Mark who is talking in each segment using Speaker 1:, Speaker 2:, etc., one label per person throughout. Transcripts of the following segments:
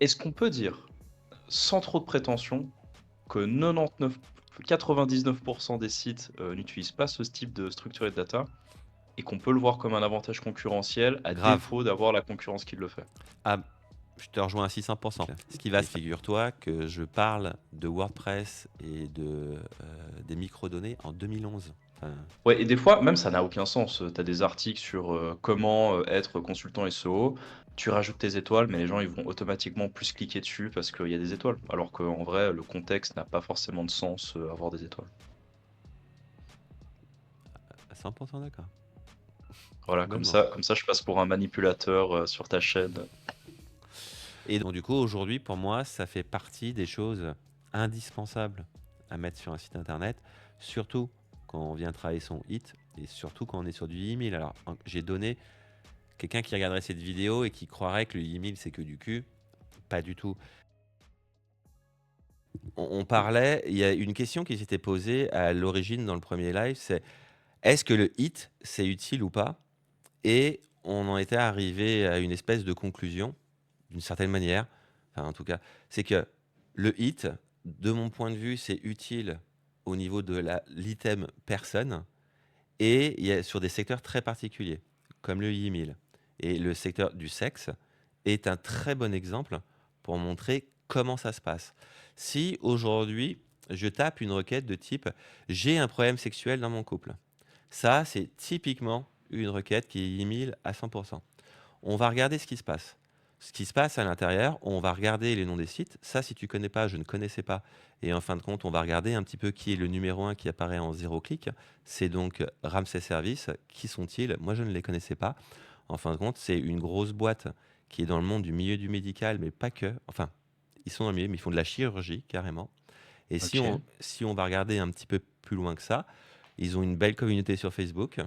Speaker 1: Est-ce qu'on peut dire, sans trop de prétention, que 99% des sites n'utilisent pas ce type de structuré de data et qu'on peut le voir comme un avantage concurrentiel à
Speaker 2: Grave.
Speaker 1: défaut d'avoir la concurrence qui le fait?
Speaker 2: Ah, je te rejoins à 600%. Ce qui va se figure-toi que je parle de WordPress et des microdonnées en 2011. Enfin,
Speaker 1: Ouais, et des fois, même ça n'a aucun sens. Tu as des articles sur comment être consultant SEO. Tu rajoutes tes étoiles, mais les gens ils vont automatiquement plus cliquer dessus parce qu'il y a des étoiles. Alors qu'en vrai, le contexte n'a pas forcément de sens avoir des étoiles.
Speaker 2: à 100% d'accord.
Speaker 1: Voilà,
Speaker 2: Complètement.
Speaker 1: comme ça je passe pour un manipulateur sur ta chaîne.
Speaker 2: Et donc, du coup, aujourd'hui, pour moi, ça fait partie des choses indispensables à mettre sur un site internet, surtout quand on vient travailler son hit et surtout quand on est sur du email. Alors, j'ai donné quelqu'un qui regarderait cette vidéo et qui croirait que le email c'est que du cul. Pas du tout. On parlait, il y a une question qui s'était posée à l'origine dans le premier live, c'est est-ce que le hit c'est utile ou pas? Et on en était arrivé à une espèce de conclusion, d'une certaine manière, enfin en tout cas, c'est que le hit, de mon point de vue, c'est utile au niveau de l'item personne et il y a sur des secteurs très particuliers, comme le email. Et le secteur du sexe est un très bon exemple pour montrer comment ça se passe. Si aujourd'hui, je tape une requête de type j'ai un problème sexuel dans mon couple, ça, c'est typiquement une requête qui est email à 100%. On va regarder ce qui se passe. Ce qui se passe à l'intérieur, on va regarder les noms des sites. Ça, si tu connais pas, je ne connaissais pas. Et en fin de compte, on va regarder un petit peu qui est le numéro un qui apparaît en 0 clic. C'est donc Ramsey Service. Qui sont-ils? Moi, je ne les connaissais pas. En fin de compte, c'est une grosse boîte qui est dans le monde du milieu du médical, mais pas que. Enfin, ils sont dans le milieu, mais ils font de la chirurgie carrément. Et
Speaker 1: Ok.
Speaker 2: si on va regarder un petit peu plus loin que ça, ils ont une belle communauté sur Facebook.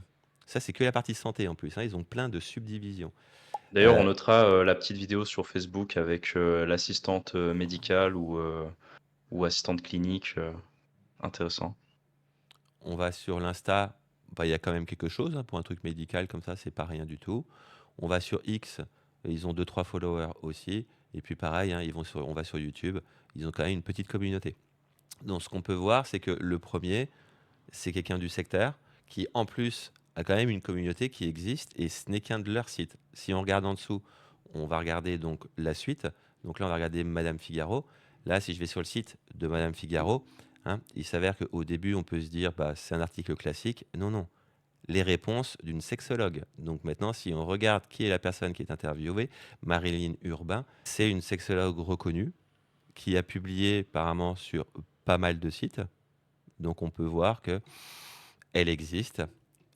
Speaker 2: Ça, c'est que la partie santé en plus, hein. Ils ont plein de subdivisions.
Speaker 1: D'ailleurs, on
Speaker 2: Euh,
Speaker 1: notera la petite vidéo sur Facebook avec l'assistante médicale ou assistante clinique. Intéressant.
Speaker 2: on va sur l'Insta, bah, il y a quand même quelque chose, hein, pour un truc médical comme ça, c'est pas rien du tout. On va sur X, ils ont 2-3 followers aussi. Et puis pareil, hein, on va sur YouTube, ils ont quand même une petite communauté. Donc ce qu'on peut voir, c'est que le premier, c'est quelqu'un du secteur qui, en plus, a quand même une communauté qui existe et ce n'est qu'un de leurs sites. Si on regarde en dessous, on va regarder donc la suite. Donc là, on va regarder Madame Figaro. Là, si je vais sur le site de Madame Figaro, hein, il s'avère qu'au début, on peut se dire, bah, c'est un article classique. Non, non. Les réponses d'une sexologue. Donc maintenant, si on regarde qui est la personne qui est interviewée, Marilyn Urbain, c'est une sexologue reconnue qui a publié apparemment sur pas mal de sites. Donc on peut voir que elle existe.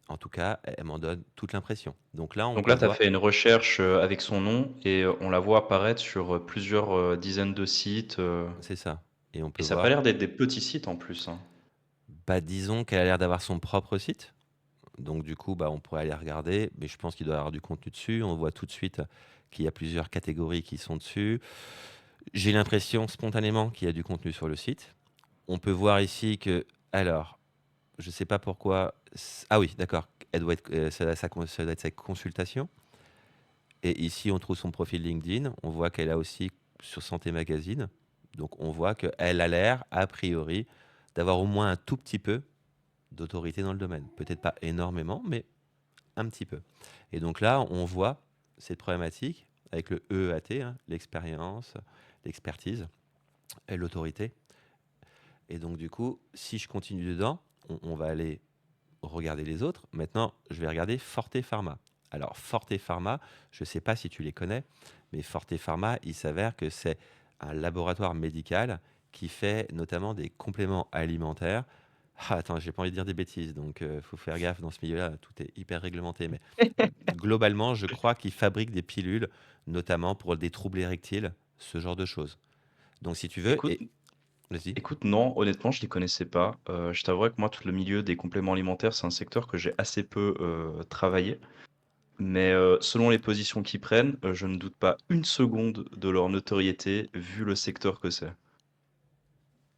Speaker 2: En tout cas, elle m'en donne toute l'impression. Donc là, on
Speaker 1: Donc
Speaker 2: peut
Speaker 1: là, tu as
Speaker 2: voir,
Speaker 1: fait une recherche avec son nom et on la voit apparaître sur plusieurs dizaines de sites.
Speaker 2: c'est ça. Et on
Speaker 1: Et
Speaker 2: peut
Speaker 1: ça n'a pas
Speaker 2: voir,
Speaker 1: l'air d'être des petits sites en plus, hein.
Speaker 2: bah, disons qu'elle a l'air d'avoir son propre site. Donc du coup, bah, on pourrait aller regarder, mais je pense qu'il doit y avoir du contenu dessus. On voit tout de suite qu'il y a plusieurs catégories qui sont dessus. J'ai l'impression spontanément qu'il y a du contenu sur le site. On peut voir ici que, alors, je ne sais pas pourquoi. Ah oui, d'accord. Elle doit être, ça doit être sa consultation. Et ici, on trouve son profil LinkedIn. On voit qu'elle a aussi sur Santé Magazine. Donc, on voit qu'elle a l'air, a priori, d'avoir au moins un tout petit peu d'autorité dans le domaine. Peut-être pas énormément, mais un petit peu. Et donc là, on voit cette problématique avec le EEAT, hein, l'expérience, l'expertise et l'autorité. Et donc, du coup, si je continue dedans, on va aller regarder les autres. Maintenant, je vais regarder Forte Pharma. Alors, Forte Pharma, je ne sais pas si tu les connais, mais Forte Pharma, il s'avère que c'est un laboratoire médical qui fait notamment des compléments alimentaires. Ah, attends, j'ai pas envie de dire des bêtises, donc il faut faire gaffe dans ce milieu-là, tout est hyper réglementé. Mais globalement, je crois qu'ils fabriquent des pilules, notamment pour des troubles érectiles, ce genre de choses. Donc, si tu veux,
Speaker 1: Écoute,
Speaker 2: vas-y.
Speaker 1: écoute, non, honnêtement, je les connaissais pas. Je t'avouerai que moi, tout le milieu des compléments alimentaires, c'est un secteur que j'ai assez peu travaillé. Mais selon les positions qu'ils prennent, je ne doute pas une seconde de leur notoriété vu le secteur que c'est.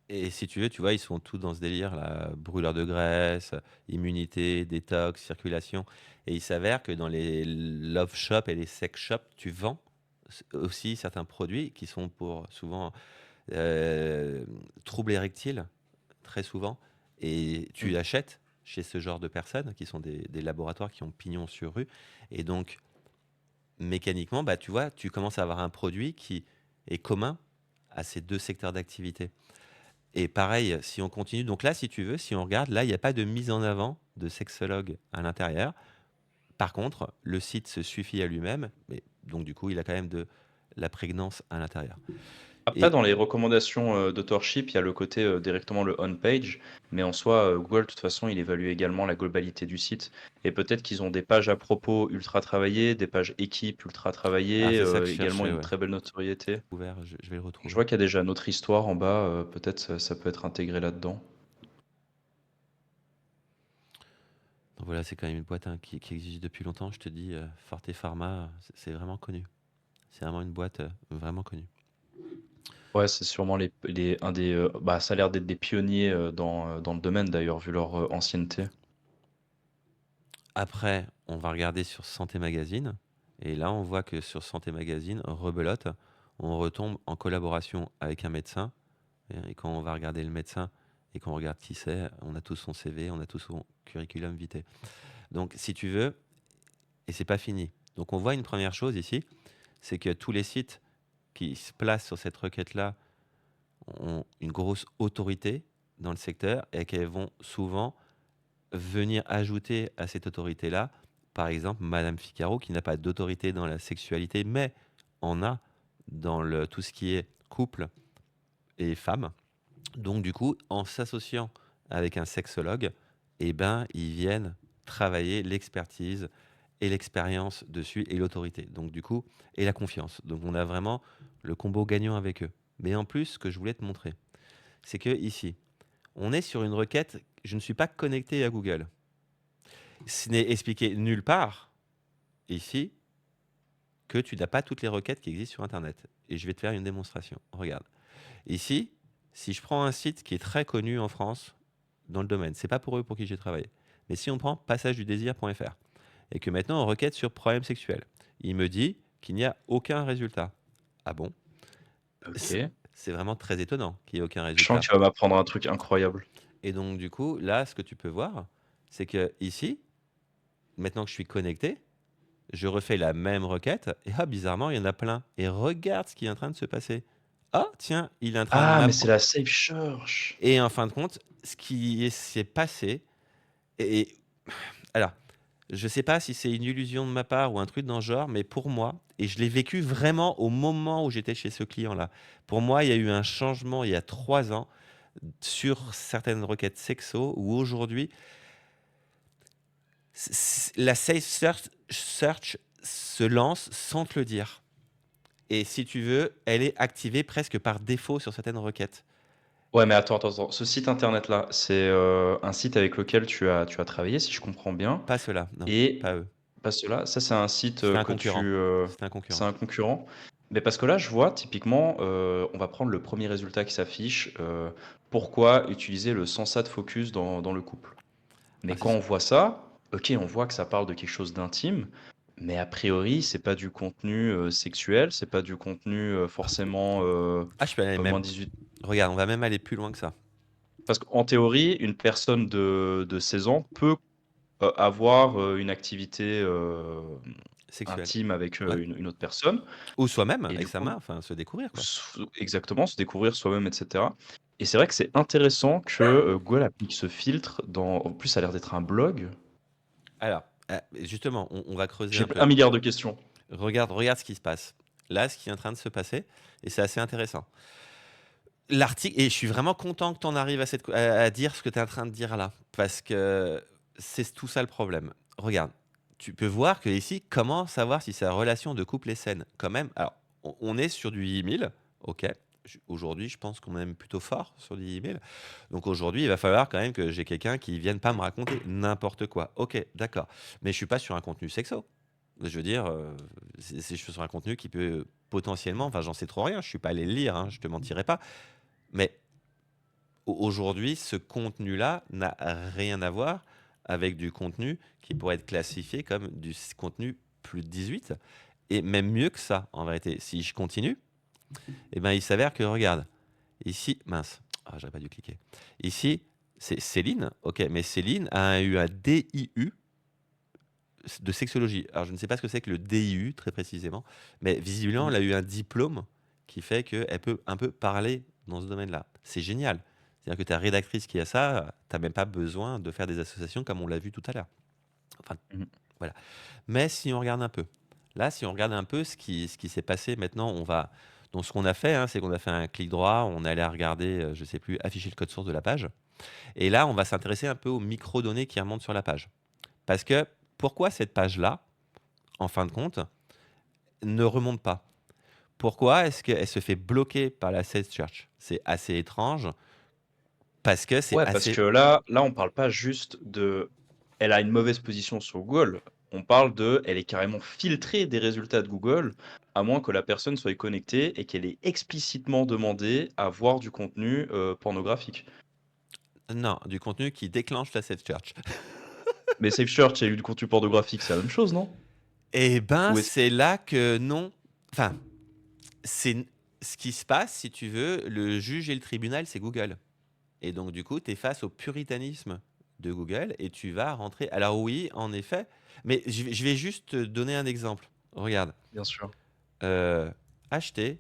Speaker 2: Et si tu veux, tu vois, ils sont tous dans ce délire là, brûleur de graisse, immunité, détox, circulation. Et il s'avère que dans les love shops et les sex shops, tu vends aussi certains produits qui sont pour souvent euh, troubles érectiles, très souvent, et tu
Speaker 1: Mmh.
Speaker 2: achètes chez ce genre de personnes qui sont des laboratoires qui ont pignon sur rue. Et donc, mécaniquement, bah, tu vois, tu commences à avoir un produit qui est commun à ces deux secteurs d'activité. Et pareil, si on continue, donc là, si tu veux, si on regarde, là, il n'y a pas de mise en avant de sexologue à l'intérieur. Par contre, le site se suffit à lui-même, mais donc du coup, il a quand même de la prégnance à l'intérieur.
Speaker 1: Après,
Speaker 2: Et
Speaker 1: dans les recommandations, d'autorship, il y a le côté, directement le on page, mais en soi, Google, de toute façon, il évalue également la globalité du site et peut-être qu'ils ont des pages à propos ultra travaillées, des pages équipes ultra
Speaker 2: ah,
Speaker 1: travaillées,
Speaker 2: c'est ça que je
Speaker 1: également
Speaker 2: cherchais,
Speaker 1: une
Speaker 2: ouais.
Speaker 1: très belle notoriété.
Speaker 2: Ouvert, je vais le
Speaker 1: Je
Speaker 2: retrouver.
Speaker 1: vois qu'il y a déjà notre histoire en bas, peut-être ça peut être intégré là-dedans.
Speaker 2: Donc voilà, c'est quand même une boîte hein, qui existe depuis longtemps. Je te dis, Forte Pharma, c'est vraiment connu. C'est vraiment une boîte vraiment connue.
Speaker 1: Ouais, c'est sûrement les un des, bah, ça a l'air d'être des pionniers, dans le domaine d'ailleurs, vu leur, ancienneté.
Speaker 2: Après, on va regarder sur Santé Magazine. Et là, on voit que sur Santé Magazine, rebelote, on retombe en collaboration avec un médecin. Et quand on va regarder le médecin et qu'on regarde qui c'est, on a tout son CV, on a tout son curriculum vitae. Donc, si tu veux, et c'est pas fini. Donc, on voit une première chose ici, c'est que tous les sites qui se placent sur cette requête-là ont une grosse autorité dans le secteur et qu'elles vont souvent venir ajouter à cette autorité-là, par exemple, Madame Figaro, qui n'a pas d'autorité dans la sexualité, mais en a dans tout ce qui est couple et femme. Donc, du coup, en s'associant avec un sexologue, eh ben, ils viennent travailler l'expertise et l'expérience dessus et l'autorité. Donc, du coup, et la confiance. Donc, on a vraiment le combo gagnant avec eux. Mais en plus, ce que je voulais te montrer, c'est que ici, on est sur une requête. Je ne suis pas connecté à Google. Ce n'est expliqué nulle part ici que tu n'as pas toutes les requêtes qui existent sur Internet. Et je vais te faire une démonstration. Regarde. Ici, si je prends un site qui est très connu en France dans le domaine, c'est pas pour eux pour qui j'ai travaillé. Mais si on prend passagedu-désir.fr et que maintenant on requête sur problème sexuel, il me dit qu'il n'y a aucun résultat. Ah bon? C'est
Speaker 1: OK.
Speaker 2: c'est vraiment très étonnant qu'il n'y ait aucun
Speaker 1: Je sens que
Speaker 2: résultat.
Speaker 1: tu vas m'apprendre un truc incroyable.
Speaker 2: Et donc du coup, là, ce que tu peux voir, c'est que ici, maintenant que je suis connecté, je refais la même requête et ah, bizarrement, il y en a plein. Et regarde ce qui est en train de se passer. Ah, tiens, il est en train de
Speaker 1: Ah, mais c'est
Speaker 2: m'apprendre.
Speaker 1: la Safe Search!
Speaker 2: Et en fin de compte, s'est passé, et alors, je ne sais pas si c'est une illusion de ma part ou un truc dans le genre, mais pour moi, et je l'ai vécu vraiment au moment où j'étais chez ce client-là, pour moi, il y a eu un changement il y a 3 ans sur certaines requêtes sexo où aujourd'hui, la Safe Search se lance sans te le dire. Et si tu veux, elle est activée presque par défaut sur certaines requêtes.
Speaker 1: Ouais, mais attends. Ce site internet-là, c'est, un site avec lequel tu as travaillé, si je comprends bien
Speaker 2: Pas ceux-là, non,
Speaker 1: et
Speaker 2: pas eux.
Speaker 1: pas ceux-là, ça, c'est un site,
Speaker 2: C'était un
Speaker 1: que
Speaker 2: concurrent.
Speaker 1: tu,
Speaker 2: C'était un
Speaker 1: c'est
Speaker 2: concurrent.
Speaker 1: un concurrent? Mais parce que là, je vois typiquement, on va prendre le premier résultat qui s'affiche, pourquoi utiliser le Sensat Focus dans le couple? Mais
Speaker 2: Ah,
Speaker 1: quand on voit ça, OK, on voit que ça parle de quelque chose d'intime, mais a priori, c'est pas du contenu, sexuel, c'est pas du contenu, forcément,
Speaker 2: je peux aller
Speaker 1: moins
Speaker 2: même.
Speaker 1: 18.
Speaker 2: Regarde, on va même aller plus loin que ça.
Speaker 1: Parce qu'en théorie, une personne de 16 ans peut, avoir, une activité,
Speaker 2: Sexuel.
Speaker 1: intime avec,
Speaker 2: Ouais.
Speaker 1: une autre personne
Speaker 2: Ou soi-même,
Speaker 1: et
Speaker 2: avec
Speaker 1: du
Speaker 2: sa
Speaker 1: coup
Speaker 2: main, enfin, se découvrir, quoi.
Speaker 1: exactement, se découvrir soi-même et cetera et c'est vrai que c'est intéressant que, Google applique ce filtre dans en plus ça a l'air d'être un blog.
Speaker 2: Alors, justement, on va creuser
Speaker 1: J'ai
Speaker 2: un peu.
Speaker 1: 1 milliard de questions.
Speaker 2: Regarde ce qui se passe. Là, ce qui est en train de se passer, et c'est assez intéressant. L'article, et je suis vraiment content que tu en arrives à dire ce que tu es en train de dire là, parce que c'est tout ça le problème. Regarde, tu peux voir que ici, comment savoir si sa relation de couple est saine? Quand même, alors, on est sur du email, ok. Aujourd'hui, je pense qu'on est même plutôt fort sur du email. Donc aujourd'hui, il va falloir quand même que j'ai quelqu'un qui vienne pas me raconter n'importe quoi. Ok, d'accord. Mais je suis pas sur un contenu sexo. Je veux dire, je suis sur un contenu qui peut potentiellement, enfin, j'en sais trop rien. Je suis pas allé le lire, hein, je te mentirai pas. Mais aujourd'hui, ce contenu-là n'a rien à voir avec du contenu qui pourrait être classifié comme du contenu plus de 18. Et même mieux que ça, en vérité. Si je continue, eh ben, il s'avère que, regarde, ici, mince, ah, j'aurais pas dû cliquer. Ici, c'est Céline, ok, mais Céline a eu un DIU de sexologie. Alors, je ne sais pas ce que c'est que le DIU, très précisément, mais visiblement,
Speaker 1: Mmh.
Speaker 2: elle a eu un diplôme qui fait qu'elle peut un peu parler dans ce domaine-là. C'est génial. C'est-à-dire que ta rédactrice qui a ça, tu n'as même pas besoin de faire des associations comme on l'a vu tout à l'heure. Enfin,
Speaker 1: Mmh.
Speaker 2: voilà. Mais si on regarde un peu, là, si on regarde un peu ce qui s'est passé maintenant, on va. Donc, ce qu'on a fait, hein, c'est qu'on a fait un clic droit, on allait regarder, je ne sais plus, afficher le code source de la page. Et là, on va s'intéresser un peu aux microdonnées qui remontent sur la page. Parce que pourquoi cette page-là, en fin de compte, ne remonte pas? Pourquoi est-ce qu'elle se fait bloquer par la Sales Search? C'est assez étrange parce que c'est
Speaker 1: Ouais, parce
Speaker 2: assez.
Speaker 1: que là, on parle pas juste de elle a une mauvaise position sur Google. On parle de elle est carrément filtrée des résultats de Google, à moins que la personne soit connectée et qu'elle ait explicitement demandé à voir du contenu, pornographique.
Speaker 2: Non, du contenu qui déclenche la Sales Search.
Speaker 1: Mais Safe Search et du contenu pornographique, c'est la même chose, non?
Speaker 2: Eh ben,
Speaker 1: Ou est-ce
Speaker 2: c'est là que non. Enfin, c'est ce qui se passe, si tu veux, le juge et le tribunal, c'est Google. Et donc, du coup, tu es face au puritanisme de Google et tu vas rentrer. Alors, oui, en effet, mais je vais juste te donner un exemple. Regarde,
Speaker 1: bien sûr.
Speaker 2: euh, acheter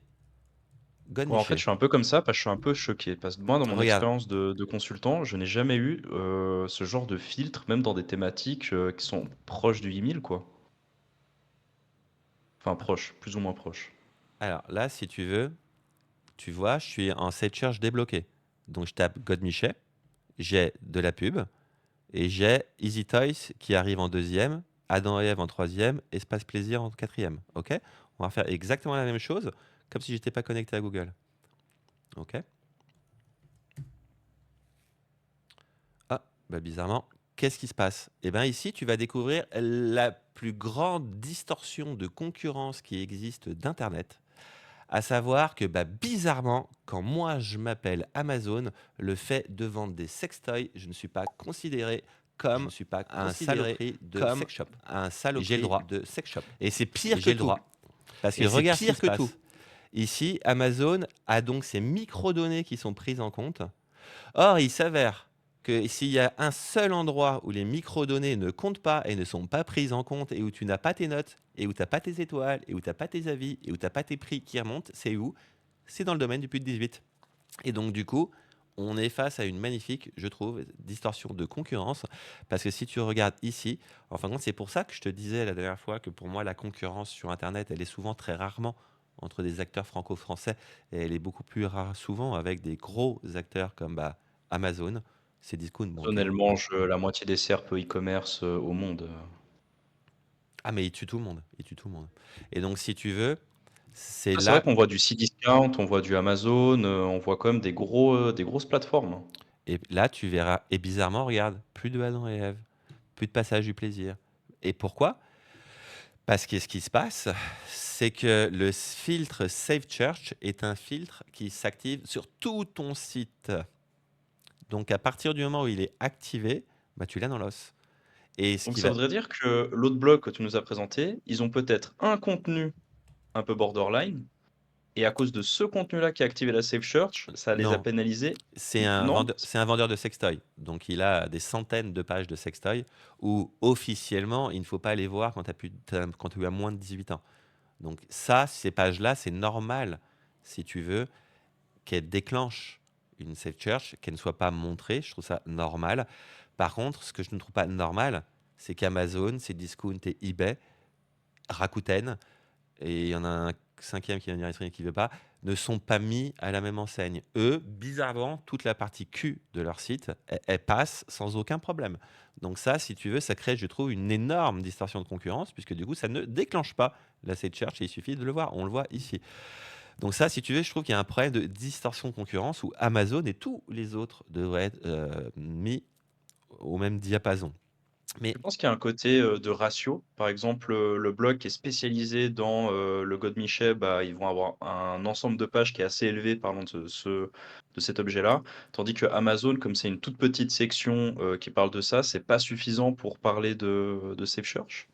Speaker 1: Ouais, en fait, je
Speaker 2: Godmiché.
Speaker 1: suis un peu comme ça, parce que je suis un peu choqué. Parce que moi, dans mon
Speaker 2: Regarde,
Speaker 1: expérience de consultant, je n'ai jamais eu ce genre de filtre, même dans des thématiques qui sont proches du 8000, quoi. Enfin, proches, plus ou moins proches.
Speaker 2: alors là, si tu veux, tu vois, je suis en site search débloqué. Donc, je tape Godmiché, j'ai de la pub et j'ai Easy Toys qui arrive en deuxième, Adam et Ève en troisième, Espace Plaisir en quatrième. Ok? On va faire exactement la même chose, comme si j'étais pas connecté à Google. Ok? Ah, bah bizarrement, qu'est-ce qui se passe? Eh bien ici, tu vas découvrir la plus grande distorsion de concurrence qui existe d'Internet. À savoir que bah, bizarrement, quand moi je m'appelle Amazon, le fait de vendre des sextoys, je ne suis pas considéré comme un saloperie de sex shop. Et j'ai le droit.
Speaker 1: de sex shop.
Speaker 2: Et c'est
Speaker 1: Et
Speaker 2: pire que
Speaker 1: j'ai le
Speaker 2: tout.
Speaker 1: droit.
Speaker 2: Parce que
Speaker 1: Et c'est
Speaker 2: regarde ce qui
Speaker 1: pire
Speaker 2: se
Speaker 1: que tout.
Speaker 2: passe. Ici, Amazon a donc ces microdonnées qui sont prises en compte. Or, il s'avère que s'il y a un seul endroit où les microdonnées ne comptent pas et ne sont pas prises en compte et où tu n'as pas tes notes et où tu n'as pas tes étoiles et où tu n'as pas tes avis et où tu n'as pas tes prix qui remontent, c'est où? C'est dans le domaine du plus de 18. Et donc, du coup, on est face à une magnifique, je trouve, distorsion de concurrence. Parce que si tu regardes ici, en fin de compte, c'est pour ça que je te disais la dernière fois que pour moi, la concurrence sur Internet, elle est souvent très rarement entre des acteurs franco-français et elle est beaucoup plus rare souvent avec des gros acteurs comme bah, Amazon, Cdiscount, bon,
Speaker 1: Amazon,
Speaker 2: ok.
Speaker 1: elle mange la moitié des SERP e-commerce au monde.
Speaker 2: Ah, mais il tue tout le monde, il tue tout le monde. Et donc, si tu veux, c'est
Speaker 1: Ah, c'est vrai
Speaker 2: là.
Speaker 1: qu'on voit du Cdiscount, on voit du Amazon, on voit quand même des grosses plateformes, hein.
Speaker 2: Et là, tu verras. Et bizarrement, regarde, plus de Adam et Ève, plus de passage du plaisir. Et pourquoi? Parce que ce qui se passe, c'est que le filtre Save Church est un filtre qui s'active sur tout ton site. Donc, à partir du moment où il est activé, bah, tu l'as dans l'os. Et ce
Speaker 1: Donc
Speaker 2: qui
Speaker 1: ça
Speaker 2: va.
Speaker 1: voudrait dire que l'autre blog que tu nous as présenté, ils ont peut-être un contenu un peu borderline, et à cause de ce contenu-là qui a activé la Safe Search, ça les a
Speaker 2: Non,
Speaker 1: pénalisés.
Speaker 2: c'est un
Speaker 1: Non?
Speaker 2: vendeur, c'est un vendeur de sextoy. Donc, il a des centaines de pages de sextoy où officiellement, il ne faut pas les voir quand tu as moins de 18 ans. Donc, ça, ces pages-là, c'est normal, si tu veux, qu'elle déclenche une safe search, qu'elle ne soit pas montrée. Je trouve ça normal. Par contre, ce que je ne trouve pas normal, c'est qu'Amazon, Cdiscount et eBay, Rakuten, et il y en a un cinquième qui va venir essayer qui ne veut pas, ne sont pas mis à la même enseigne. Eux, bizarrement, toute la partie Q de leur site, elle passe sans aucun problème. Donc ça, si tu veux, ça crée, je trouve, une énorme distorsion de concurrence, puisque du coup, ça ne déclenche pas la safe search, et il suffit de le voir. On le voit ici. Donc ça, si tu veux, je trouve qu'il y a un problème de distorsion de concurrence où Amazon et tous les autres devraient être mis au même diapason.
Speaker 1: Je
Speaker 2: Mais
Speaker 1: pense qu'il y a un côté, de ratio. Par exemple, le blog qui est spécialisé dans, le Godemiché, bah, ils vont avoir un ensemble de pages qui est assez élevé parlant de cet objet-là. Tandis que Amazon, comme c'est une toute petite section, qui parle de ça, c'est pas suffisant pour parler de Safe Search?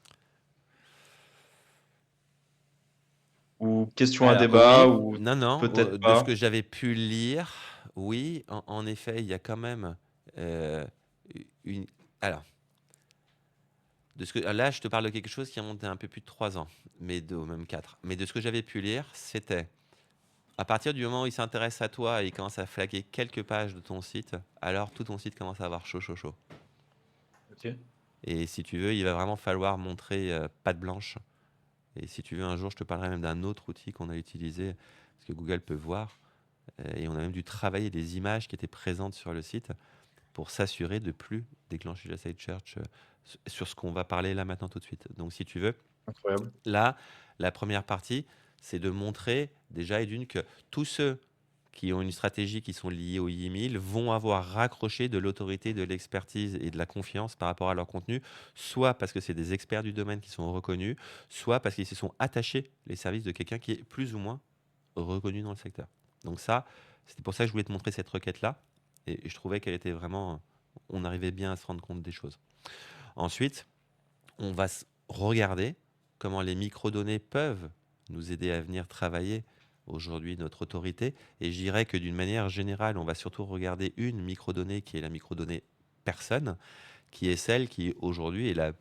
Speaker 1: Ou question à
Speaker 2: Alors
Speaker 1: débat
Speaker 2: oui,
Speaker 1: ou
Speaker 2: non, non,
Speaker 1: peut-être
Speaker 2: de ce
Speaker 1: pas?
Speaker 2: que j'avais pu lire, oui, en effet, il y a quand même, heu, une alors, de ce que là, je te parle de quelque chose qui remonte à un peu plus de 3 ans, mais de ou même 4. Mais de ce que j'avais pu lire, c'était à partir du moment où il s'intéresse à toi et il commence à flaguer quelques pages de ton site, alors tout ton site commence à avoir chaud, chaud, chaud.
Speaker 1: OK.
Speaker 2: Et si tu veux, il va vraiment falloir montrer, patte blanche. Et si tu veux, un jour, je te parlerai même d'un autre outil qu'on a utilisé, parce que Google peut voir. Et on a même dû travailler des images qui étaient présentes sur le site pour s'assurer de plus déclencher la site search sur ce qu'on va parler là maintenant tout de suite. Donc, si tu veux,
Speaker 1: Incroyable.
Speaker 2: là, la première partie, c'est de montrer déjà et d'une que tous ceux qui ont une stratégie qui sont liées au email vont avoir raccroché de l'autorité, de l'expertise et de la confiance par rapport à leur contenu, soit parce que c'est des experts du domaine qui sont reconnus, soit parce qu'ils se sont attachés les services de quelqu'un qui est plus ou moins reconnu dans le secteur. Donc ça, c'était pour ça que je voulais te montrer cette requête-là. Et je trouvais qu'elle était vraiment... On arrivait bien à se rendre compte des choses. Ensuite, on va regarder comment les microdonnées peuvent nous aider à venir travailler aujourd'hui notre autorité. Et je dirais que d'une manière générale, on va surtout regarder une microdonnée qui est la microdonnée personne, qui est celle qui aujourd'hui est la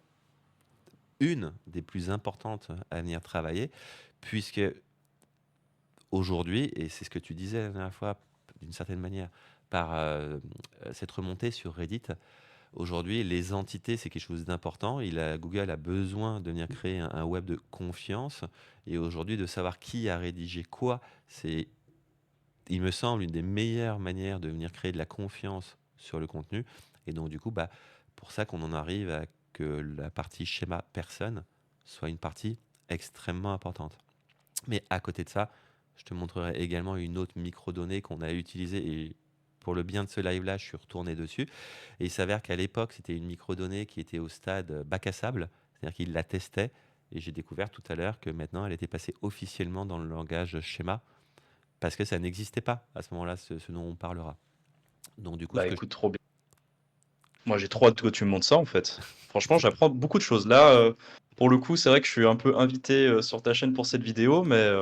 Speaker 2: une des plus importantes à venir travailler, puisque aujourd'hui, et c'est ce que tu disais la dernière fois, d'une certaine manière, par cette remontée sur Reddit, aujourd'hui, les entités, c'est quelque chose d'important. Google a besoin de venir créer un web de confiance. Et aujourd'hui, de savoir qui a rédigé quoi, c'est, il me semble, une des meilleures manières de venir créer de la confiance sur le contenu. Et donc, du coup, bah, pour ça qu'on en arrive à que la partie schéma personne soit une partie extrêmement importante. Mais à côté de ça, je te montrerai également une autre microdonnée qu'on a utilisée et pour le bien de ce live-là, je suis retourné dessus. Et il s'avère qu'à l'époque, c'était une microdonnée qui était au stade bac à sable, c'est-à-dire qu'il la testait. Et j'ai découvert tout à l'heure que maintenant, elle était passée officiellement dans le langage schéma parce que ça n'existait pas à ce moment-là, ce dont on parlera. Donc du coup, ce
Speaker 1: Bah
Speaker 2: que je...
Speaker 1: écoute, trop bien. Moi, j'ai trop hâte que tu me montres ça en fait. Franchement, j'apprends beaucoup de choses. Là, pour le coup, c'est vrai que je suis un peu invité sur ta chaîne pour cette vidéo, mais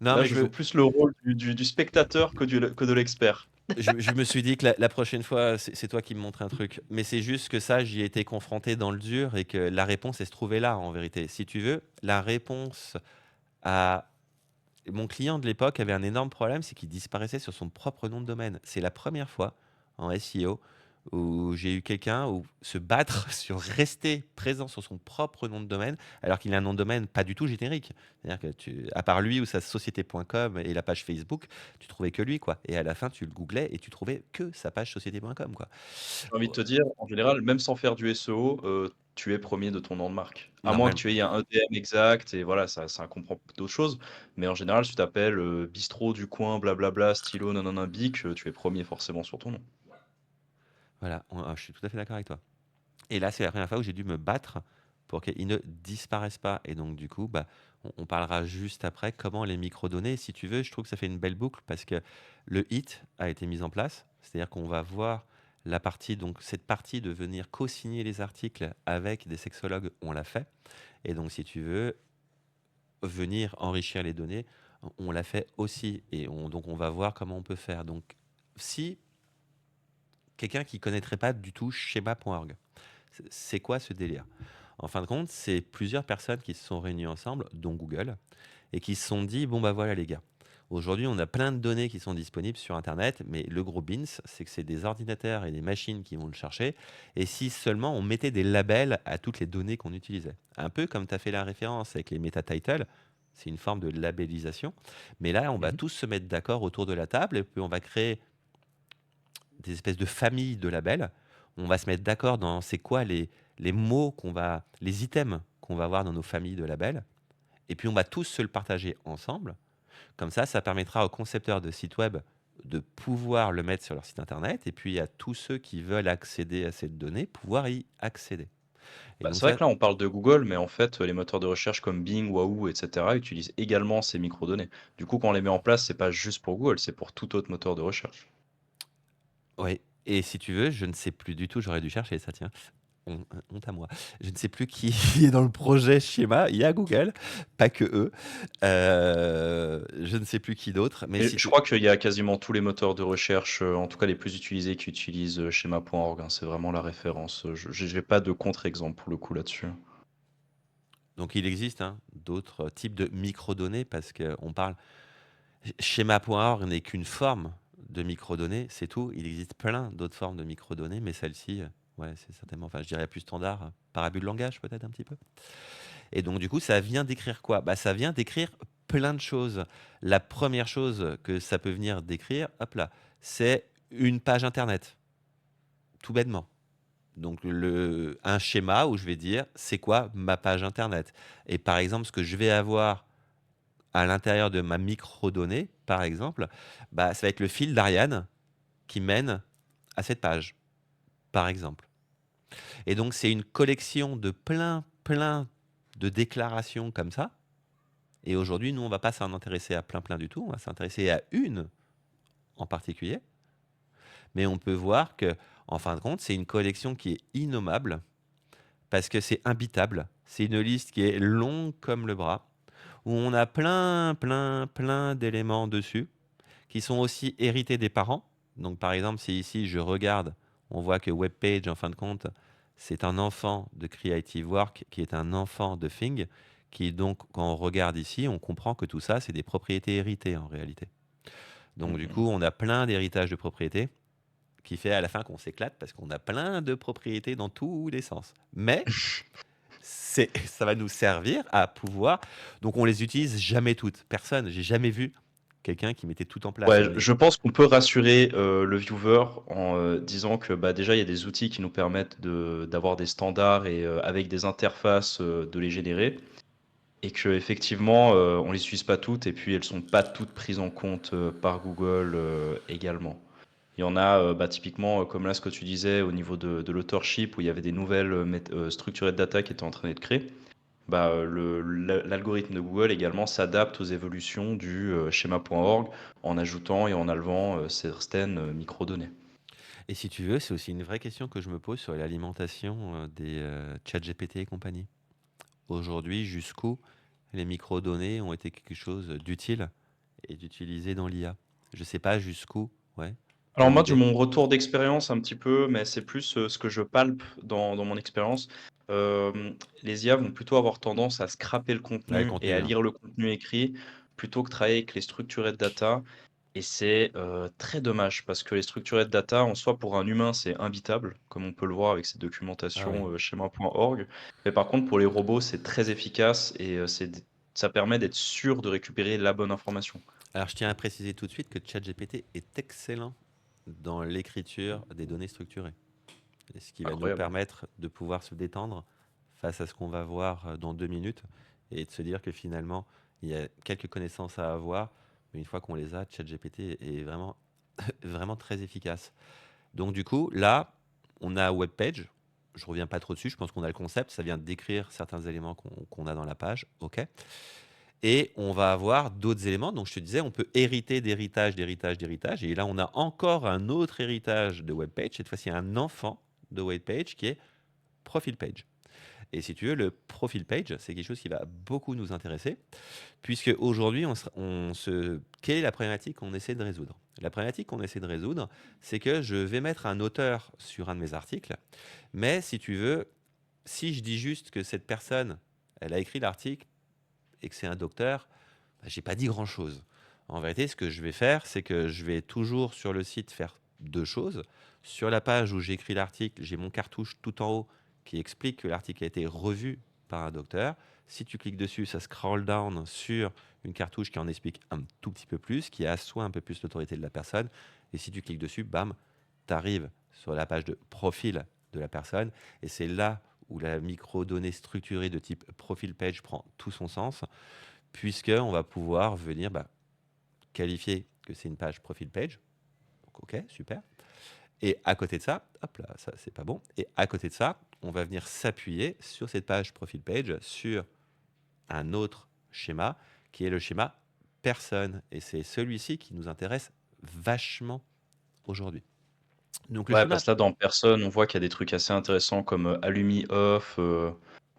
Speaker 2: Non,
Speaker 1: là,
Speaker 2: mais
Speaker 1: je joue plus le rôle du spectateur que de l'expert.
Speaker 2: je me suis dit que la prochaine fois, c'est toi qui me montres un truc. Mais c'est juste que ça, j'y ai été confronté dans le dur et que la réponse, elle se trouvait là, en vérité. Si tu veux, la réponse à... Mon client de l'époque avait un énorme problème, c'est qu'il disparaissait sur son propre nom de domaine. C'est la première fois en SEO où j'ai eu quelqu'un se battre sur rester présent sur son propre nom de domaine, alors qu'il a un nom de domaine pas du tout générique. C'est-à-dire que à part lui ou sa société.com et la page Facebook, tu trouvais que lui, quoi. Et à la fin, tu le googlais et tu trouvais que sa page société.com, quoi.
Speaker 1: J'ai envie de te dire, en général, même sans faire du SEO, tu es premier de ton nom de marque. À moins que
Speaker 2: Normal.
Speaker 1: tu aies un EDM exact et voilà, ça comprend d'autres choses. Mais en général, si tu t'appelles bistrot du coin, blablabla, stylo, nanana, bic, tu es premier forcément sur ton nom.
Speaker 2: Voilà, je suis tout à fait d'accord avec toi. Et là, c'est la première fois où j'ai dû me battre pour qu'ils ne disparaissent pas. Et donc, du coup, bah, on parlera juste après comment les microdonnées, si tu veux, je trouve que ça fait une belle boucle parce que le hit a été mis en place. C'est-à-dire qu'on va voir la partie, donc cette partie de venir co-signer les articles avec des sexologues, on l'a fait. Et donc, si tu veux, venir enrichir les données, on l'a fait aussi. Et donc, on va voir comment on peut faire. Donc, si quelqu'un qui connaîtrait pas du tout schéma.org, c'est quoi ce délire? En fin de compte, c'est plusieurs personnes qui se sont réunies ensemble, dont Google, et qui se sont dit, bon bah voilà les gars, aujourd'hui on a plein de données qui sont disponibles sur Internet, mais le gros beans, c'est que c'est des ordinateurs et des machines qui vont le chercher, et si seulement on mettait des labels à toutes les données qu'on utilisait. Un peu comme tu as fait la référence avec les meta-titles, c'est une forme de labellisation, mais là on va
Speaker 1: Mhm.
Speaker 2: tous se mettre d'accord autour de la table, et puis on va créer des espèces de familles de labels. On va se mettre d'accord dans c'est quoi les mots les items qu'on va avoir dans nos familles de labels. Et puis on va tous se le partager ensemble. Comme ça permettra aux concepteurs de sites web de pouvoir le mettre sur leur site internet. Et puis à tous ceux qui veulent accéder à cette donnée, pouvoir y accéder. Et
Speaker 1: Bah,
Speaker 2: donc
Speaker 1: c'est vrai
Speaker 2: ça,
Speaker 1: que là, on parle de Google, mais en fait, les moteurs de recherche comme Bing, Wahoo, etc. utilisent également ces microdonnées. Du coup, quand on les met en place, c'est pas juste pour Google, c'est pour tout autre moteur de recherche.
Speaker 2: ouais. Et si tu veux, je ne sais plus du tout, j'aurais dû chercher ça, tiens. honte à moi. Je ne sais plus qui est dans le projet schéma. Il y a Google, pas que eux. Je ne sais plus qui d'autre, mais
Speaker 1: Et
Speaker 2: si
Speaker 1: je
Speaker 2: tu
Speaker 1: crois qu'il y a quasiment tous les moteurs de recherche, en tout cas les plus utilisés, qui utilisent schema.org, hein, c'est vraiment la référence. Je n'ai pas de contre-exemple pour le coup là-dessus.
Speaker 2: donc il existe, hein, d'autres types de microdonnées parce qu'on parle schéma.org n'est qu'une forme de microdonnées, c'est tout. Il existe plein d'autres formes de microdonnées, mais celle-ci, ouais, c'est certainement, enfin, je dirais plus standard, par abus de langage peut-être un petit peu. Et donc du coup, ça vient décrire quoi? Bah, ça vient décrire plein de choses. La première chose que ça peut venir décrire, hop là, c'est une page internet, tout bêtement. Donc un schéma où je vais dire c'est quoi ma page internet. Et par exemple, ce que je vais avoir à l'intérieur de ma microdonnée, par exemple, bah, ça va être le fil d'Ariane qui mène à cette page, par exemple. Et donc, c'est une collection de plein de déclarations comme ça. Et aujourd'hui, nous, on va pas s'en intéresser à plein du tout. On va s'intéresser à une en particulier. Mais on peut voir que, en fin de compte, c'est une collection qui est innommable parce que c'est imbitable. C'est une liste qui est longue comme le bras, où on a plein d'éléments dessus qui sont aussi hérités des parents. Donc, par exemple, si ici je regarde, on voit que webpage, en fin de compte, c'est un enfant de Creative Work qui est un enfant de Thing, qui donc, quand on regarde ici, on comprend que tout ça, c'est des propriétés héritées en réalité. Donc, du coup,
Speaker 1: Mhm.
Speaker 2: on a plein d'héritages de propriétés qui fait à la fin qu'on s'éclate parce qu'on a plein de propriétés dans tous les sens. Mais ça va nous servir à pouvoir. Donc, on les utilise jamais toutes. Personne, j'ai jamais vu quelqu'un qui mettait tout en place.
Speaker 1: Ouais,
Speaker 2: On est
Speaker 1: je pense qu'on peut rassurer le viewer en disant que bah, déjà il y a des outils qui nous permettent d'avoir des standards et avec des interfaces de les générer. Et que effectivement, on les utilise pas toutes et puis elles sont pas toutes prises en compte par Google également. Il y en a bah, typiquement comme là ce que tu disais au niveau de l'authorship où il y avait des nouvelles structurées de data qui étaient en train d'être créées. Bah, l'algorithme de Google également s'adapte aux évolutions du schéma.org en ajoutant et en enlevant certaines microdonnées.
Speaker 2: Et si tu veux, c'est aussi une vraie question que je me pose sur l'alimentation des ChatGPT et compagnie. Aujourd'hui, jusqu'où les microdonnées ont été quelque chose d'utile et d'utilisé dans l'IA? Je sais pas jusqu'où, ouais. T'as
Speaker 1: Alors
Speaker 2: une
Speaker 1: moi, de
Speaker 2: idée?
Speaker 1: mon retour d'expérience un petit peu, mais c'est plus ce que je palpe dans mon expérience. Les IA vont plutôt avoir tendance à scraper le
Speaker 2: Ouais, le
Speaker 1: contenu et
Speaker 2: contenu,
Speaker 1: à
Speaker 2: hein.
Speaker 1: lire le contenu écrit plutôt que travailler avec les structurés de data. Et c'est très dommage parce que les structurés de data, en soi, pour un humain, c'est imbitable, comme on peut le voir avec cette
Speaker 2: Ah oui.
Speaker 1: documentation schéma.org. Mais par contre, pour les robots, c'est très efficace et ça permet d'être sûr de récupérer la bonne information.
Speaker 2: Alors, je tiens à préciser tout de suite que ChatGPT est excellent dans l'écriture des données structurées. Et ce qui va nous
Speaker 1: Incroyable.
Speaker 2: permettre de pouvoir se détendre face à ce qu'on va voir dans 2 minutes et de se dire que finalement, il y a quelques connaissances à avoir, mais une fois qu'on les a, ChatGPT est vraiment, vraiment très efficace. Donc du coup, là, on a webpage. Je reviens pas trop dessus, je pense qu'on a le concept, ça vient décrire certains éléments qu'on a dans la page, ok. Et on va avoir d'autres éléments. Donc je te disais, on peut hériter d'héritage. Et là, on a encore un autre héritage de webpage, cette fois-ci un enfant de webpage qui est profile page. Et si tu veux, le profile page, c'est quelque chose qui va beaucoup nous intéresser, puisque aujourd'hui, quelle est la problématique qu'on essaie de résoudre? La problématique qu'on essaie de résoudre, c'est que je vais mettre un auteur sur un de mes articles, mais si tu veux, si je dis juste que cette personne, elle a écrit l'article et que c'est un docteur, bah, j'ai pas dit grand-chose. En vérité, ce que je vais faire, c'est que je vais toujours sur le site faire deux choses. Sur la page où j'écris l'article, j'ai mon cartouche tout en haut qui explique que l'article a été revu par un docteur. Si tu cliques dessus, ça scroll down sur une cartouche qui en explique un tout petit peu plus, qui assoit un peu plus l'autorité de la personne. Et si tu cliques dessus, bam, tu arrives sur la page de profil de la personne. Et c'est là où la microdonnée structurée de type profile page prend tout son sens, puisqu'on va pouvoir venir qualifier que c'est une page profile page. Donc, ok, super. Et à côté de ça, hop là, ça c'est pas bon. Et à côté de ça, on va venir s'appuyer sur cette page profile page sur un autre schéma qui est le schéma personne. Et c'est celui-ci qui nous intéresse vachement aujourd'hui. Donc le
Speaker 1: Ouais,
Speaker 2: schéma,
Speaker 1: parce que là, dans personne, on voit qu'il y a des trucs assez intéressants comme Alumni Off.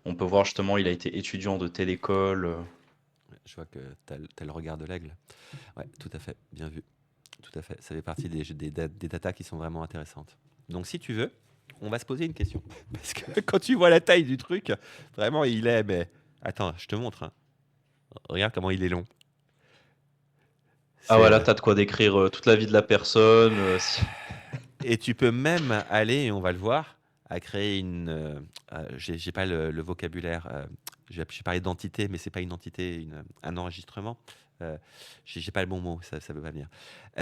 Speaker 1: On peut voir justement, il a été étudiant de telle école.
Speaker 2: je vois que tu as le regard de l'aigle. Ouais, tout à fait, bien vu. Tout à fait. Ça fait partie des datas qui sont vraiment intéressantes. Donc si tu veux, on va se poser une question. Parce que quand tu vois la taille du truc, vraiment, il est... Mais... Attends, je te montre, hein. Regarde comment il est long.
Speaker 1: Ah
Speaker 2: C'est,
Speaker 1: voilà, t'as de quoi décrire toute la vie de la personne.
Speaker 2: Et tu peux même aller, et on va le voir, à créer une... j'ai pas le vocabulaire. J'ai parlé d'entité, mais c'est pas une entité, un enregistrement. J'ai pas le bon mot, ça veut pas venir.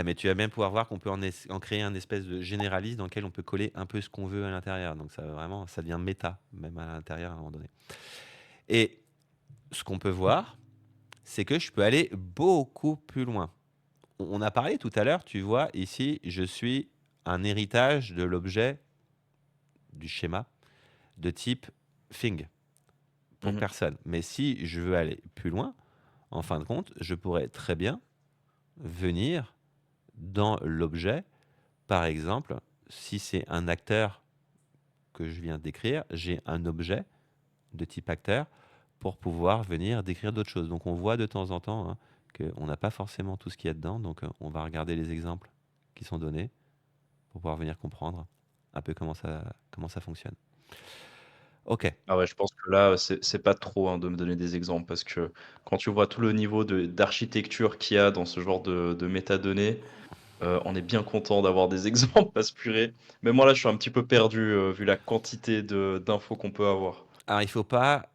Speaker 2: Mais tu vas même pouvoir voir qu'on peut en créer un espèce de généraliste dans lequel on peut coller un peu ce qu'on veut à l'intérieur. Donc ça vraiment, ça devient méta, même à l'intérieur à un moment donné. Et ce qu'on peut voir, c'est que je peux aller beaucoup plus loin. On a parlé tout à l'heure, tu vois, ici, je suis un héritage de l'objet du schéma de type thing pour
Speaker 1: Mhm.
Speaker 2: personne. Mais si je veux aller plus loin, en fin de compte, je pourrais très bien venir dans l'objet. Par exemple, si c'est un acteur que je viens d'écrire, j'ai un objet de type acteur pour pouvoir venir décrire d'autres choses. Donc on voit de temps en temps hein, qu'on n'a pas forcément tout ce qu'il y a dedans. Donc on va regarder les exemples qui sont donnés pour pouvoir venir comprendre un peu comment ça fonctionne. Ok.
Speaker 1: Ah ouais, je pense que là, c'est pas trop hein, de me donner des exemples parce que quand tu vois tout le niveau d'architecture qu'il y a dans ce genre de métadonnées, on est bien content d'avoir des exemples à se purer. Mais moi là, je suis un petit peu perdu vu la quantité d'infos qu'on peut avoir.
Speaker 2: Alors, il faut pas.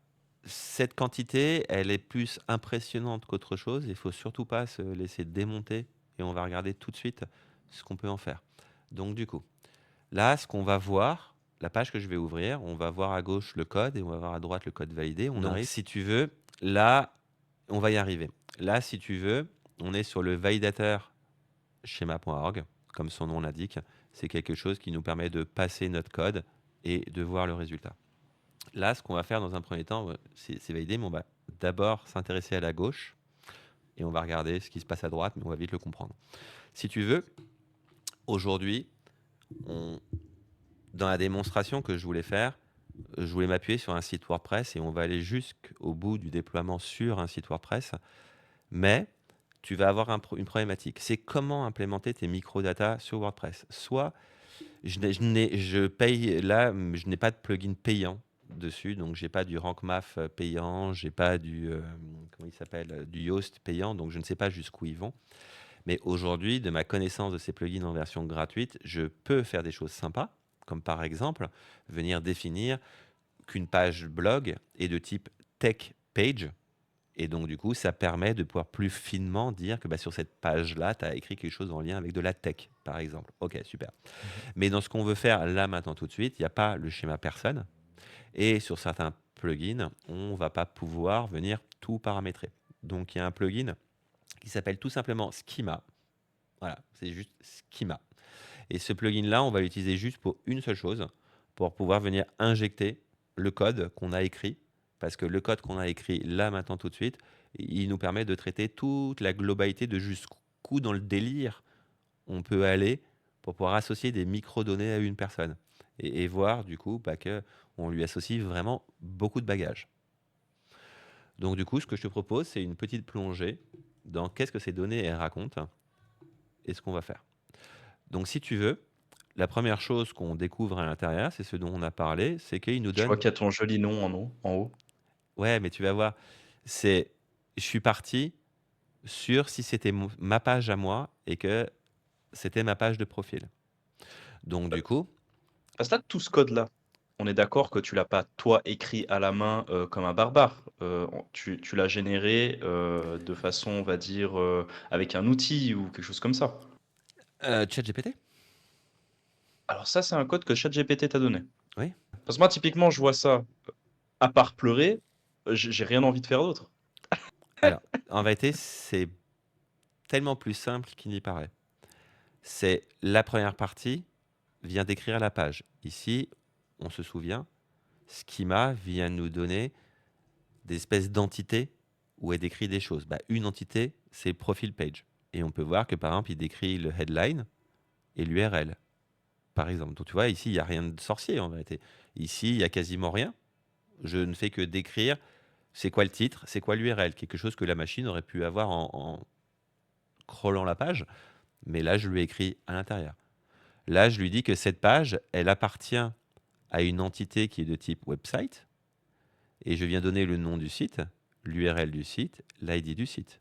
Speaker 2: Cette quantité, elle est plus impressionnante qu'autre chose. Il faut surtout pas se laisser démonter et on va regarder tout de suite ce qu'on peut en faire. Donc, du coup, là, ce qu'on va voir, la page que je vais ouvrir, on va voir à gauche le code et on va voir à droite le code validé. On
Speaker 1: Donc,
Speaker 2: arrive, si tu veux, là, on va y arriver. Là, si tu veux, on est sur le validateur schéma.org, comme son nom l'indique. C'est quelque chose qui nous permet de passer notre code et de voir le résultat. Là, ce qu'on va faire dans un premier temps, c'est valider, mais on va d'abord s'intéresser à la gauche et on va regarder ce qui se passe à droite, mais on va vite le comprendre. Si tu veux, aujourd'hui, on- dans la démonstration que je voulais faire, je voulais m'appuyer sur un site WordPress et on va aller jusqu'au bout du déploiement sur un site WordPress, mais tu vas avoir une problématique. C'est comment implémenter tes microdata sur WordPress. Soit je paye là, je n'ai pas de plugin payant dessus, donc j'ai pas du RankMath payant, j'ai pas du comment il s'appelle, du Yoast payant, donc je ne sais pas jusqu'où ils vont. Mais aujourd'hui, de ma connaissance de ces plugins en version gratuite, je peux faire des choses sympas, comme par exemple venir définir qu'une page blog est de type tech page. Et donc, du coup, ça permet de pouvoir plus finement dire que bah, sur cette page-là, tu as écrit quelque chose en lien avec de la tech, par exemple. Ok, super. Mais dans ce qu'on veut faire là, maintenant, tout de suite, il n'y a pas le schéma personne. Et sur certains plugins, on ne va pas pouvoir venir tout paramétrer. Donc, il y a un plugin qui s'appelle tout simplement Schema. Voilà, c'est juste Schema. Et ce plugin-là, on va l'utiliser juste pour une seule chose, pour pouvoir venir injecter le code qu'on a écrit. Parce que le code qu'on a écrit là, maintenant, tout de suite, il nous permet de traiter toute la globalité de jusqu'où dans le délire on peut aller pour pouvoir associer des microdonnées à une personne. Et voir, du coup, bah, qu'on lui associe vraiment beaucoup de bagages. Donc, du coup, ce que je te propose, c'est une petite plongée dans qu'est-ce que ces données elles racontent et ce qu'on va faire. Donc, si tu veux, la première chose qu'on découvre à l'intérieur, c'est ce dont on a parlé, c'est qu'il nous
Speaker 1: je vois
Speaker 2: donne...
Speaker 1: qu'il y a ton joli nom en haut.
Speaker 2: Ouais, mais tu vas voir, c'est... Je suis parti sur si c'était ma page à moi et que c'était ma page de profil. Donc, du coup,
Speaker 1: Parce que là, tout ce code-là, on est d'accord que tu l'as pas toi écrit à la main comme un barbare. Tu l'as généré de façon, on va dire, avec un outil ou quelque chose comme ça.
Speaker 2: ChatGPT?
Speaker 1: Alors ça, c'est un code que ChatGPT t'a donné.
Speaker 2: Oui.
Speaker 1: Parce que moi, typiquement, je vois ça, à part pleurer, j'ai rien envie de faire d'autre.
Speaker 2: Alors, en vérité, c'est tellement plus simple qu'il n'y paraît. C'est la première partie vient décrire la page. Ici, on se souvient, Schema vient nous donner des espèces d'entités où elle décrit des choses. Bah, une entité, c'est le profil page. Et on peut voir que par exemple, il décrit le headline et l'URL. par exemple. Donc tu vois, ici, il y a rien de sorcier en vérité. Ici, il y a quasiment rien. Je ne fais que décrire c'est quoi le titre, c'est quoi l'URL, quelque chose que la machine aurait pu avoir en crawlant la page, mais là, je lui ai écrit à l'intérieur. Là, je lui dis que cette page, elle appartient à une entité qui est de type website, et je viens donner le nom du site, l'URL du site, l'ID du site.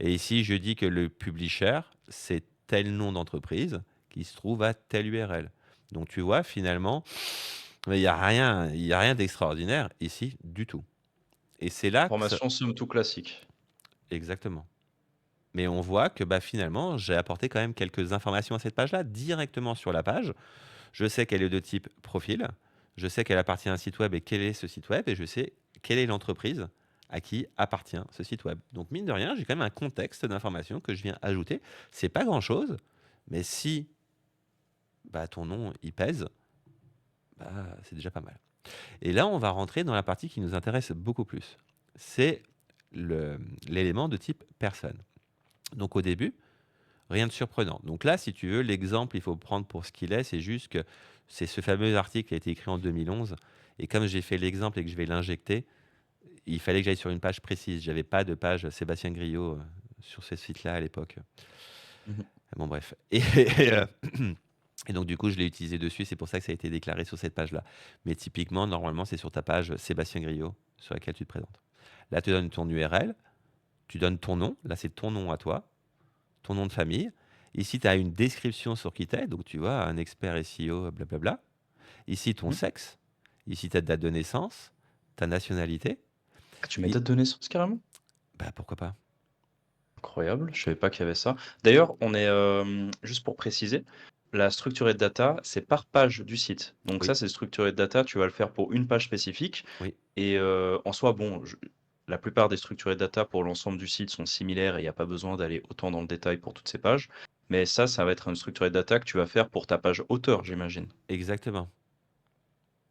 Speaker 2: Et ici, je dis que le publisher, c'est tel nom d'entreprise qui se trouve à telle URL. Donc tu vois, finalement, il y a rien d'extraordinaire ici du tout. Et c'est là que ça...
Speaker 1: Formation somme tout classique.
Speaker 2: Exactement. Mais on voit que bah, finalement, j'ai apporté quand même quelques informations à cette page-là, directement sur la page. Je sais qu'elle est de type profil, je sais qu'elle appartient à un site web et quel est ce site web, et je sais quelle est l'entreprise à qui appartient ce site web. Donc mine de rien, j'ai quand même un contexte d'information que je viens ajouter. C'est pas grand-chose, mais si bah, ton nom y pèse, bah, c'est déjà pas mal. Et là, on va rentrer dans la partie qui nous intéresse beaucoup plus. C'est l'élément de type personne. Donc au début, rien de surprenant. Donc là, si tu veux, l'exemple, il faut prendre pour ce qu'il est. C'est juste que c'est ce fameux article qui a été écrit en 2011. Et comme j'ai fait l'exemple et que je vais l'injecter, il fallait que j'aille sur une page précise. J'avais pas de page Sébastien Griot sur ce site-là à l'époque.
Speaker 1: Mmh.
Speaker 2: Bon, bref. Et donc, du coup, je l'ai utilisé dessus. C'est pour ça que ça a été déclaré sur cette page-là. Mais typiquement, normalement, c'est sur ta page Sébastien Griot sur laquelle tu te présentes. Là, tu donnes ton URL, tu donnes ton nom. Là, c'est ton nom à toi, ton nom de famille. Ici, tu as une description sur qui tu es. Donc, tu vois, un expert SEO, blablabla. Ici, ton
Speaker 1: Mmh.
Speaker 2: sexe. Ici, ta date de naissance, ta nationalité.
Speaker 1: Ah, tu mets
Speaker 2: Et,
Speaker 1: date de naissance carrément?
Speaker 2: bah, pourquoi pas?
Speaker 1: Incroyable, je savais pas qu'il y avait ça. D'ailleurs, on est, juste pour préciser, la structurée de data, c'est par page du site. Donc
Speaker 2: Oui,
Speaker 1: ça, c'est structurée de data, tu vas le faire pour une page spécifique
Speaker 2: oui,
Speaker 1: et en soi, bon, la plupart des structurées de data pour l'ensemble du site sont similaires et il y a pas besoin d'aller autant dans le détail pour toutes ces pages. Mais ça va être une structurée de data que tu vas faire pour ta page auteur, j'imagine?
Speaker 2: exactement.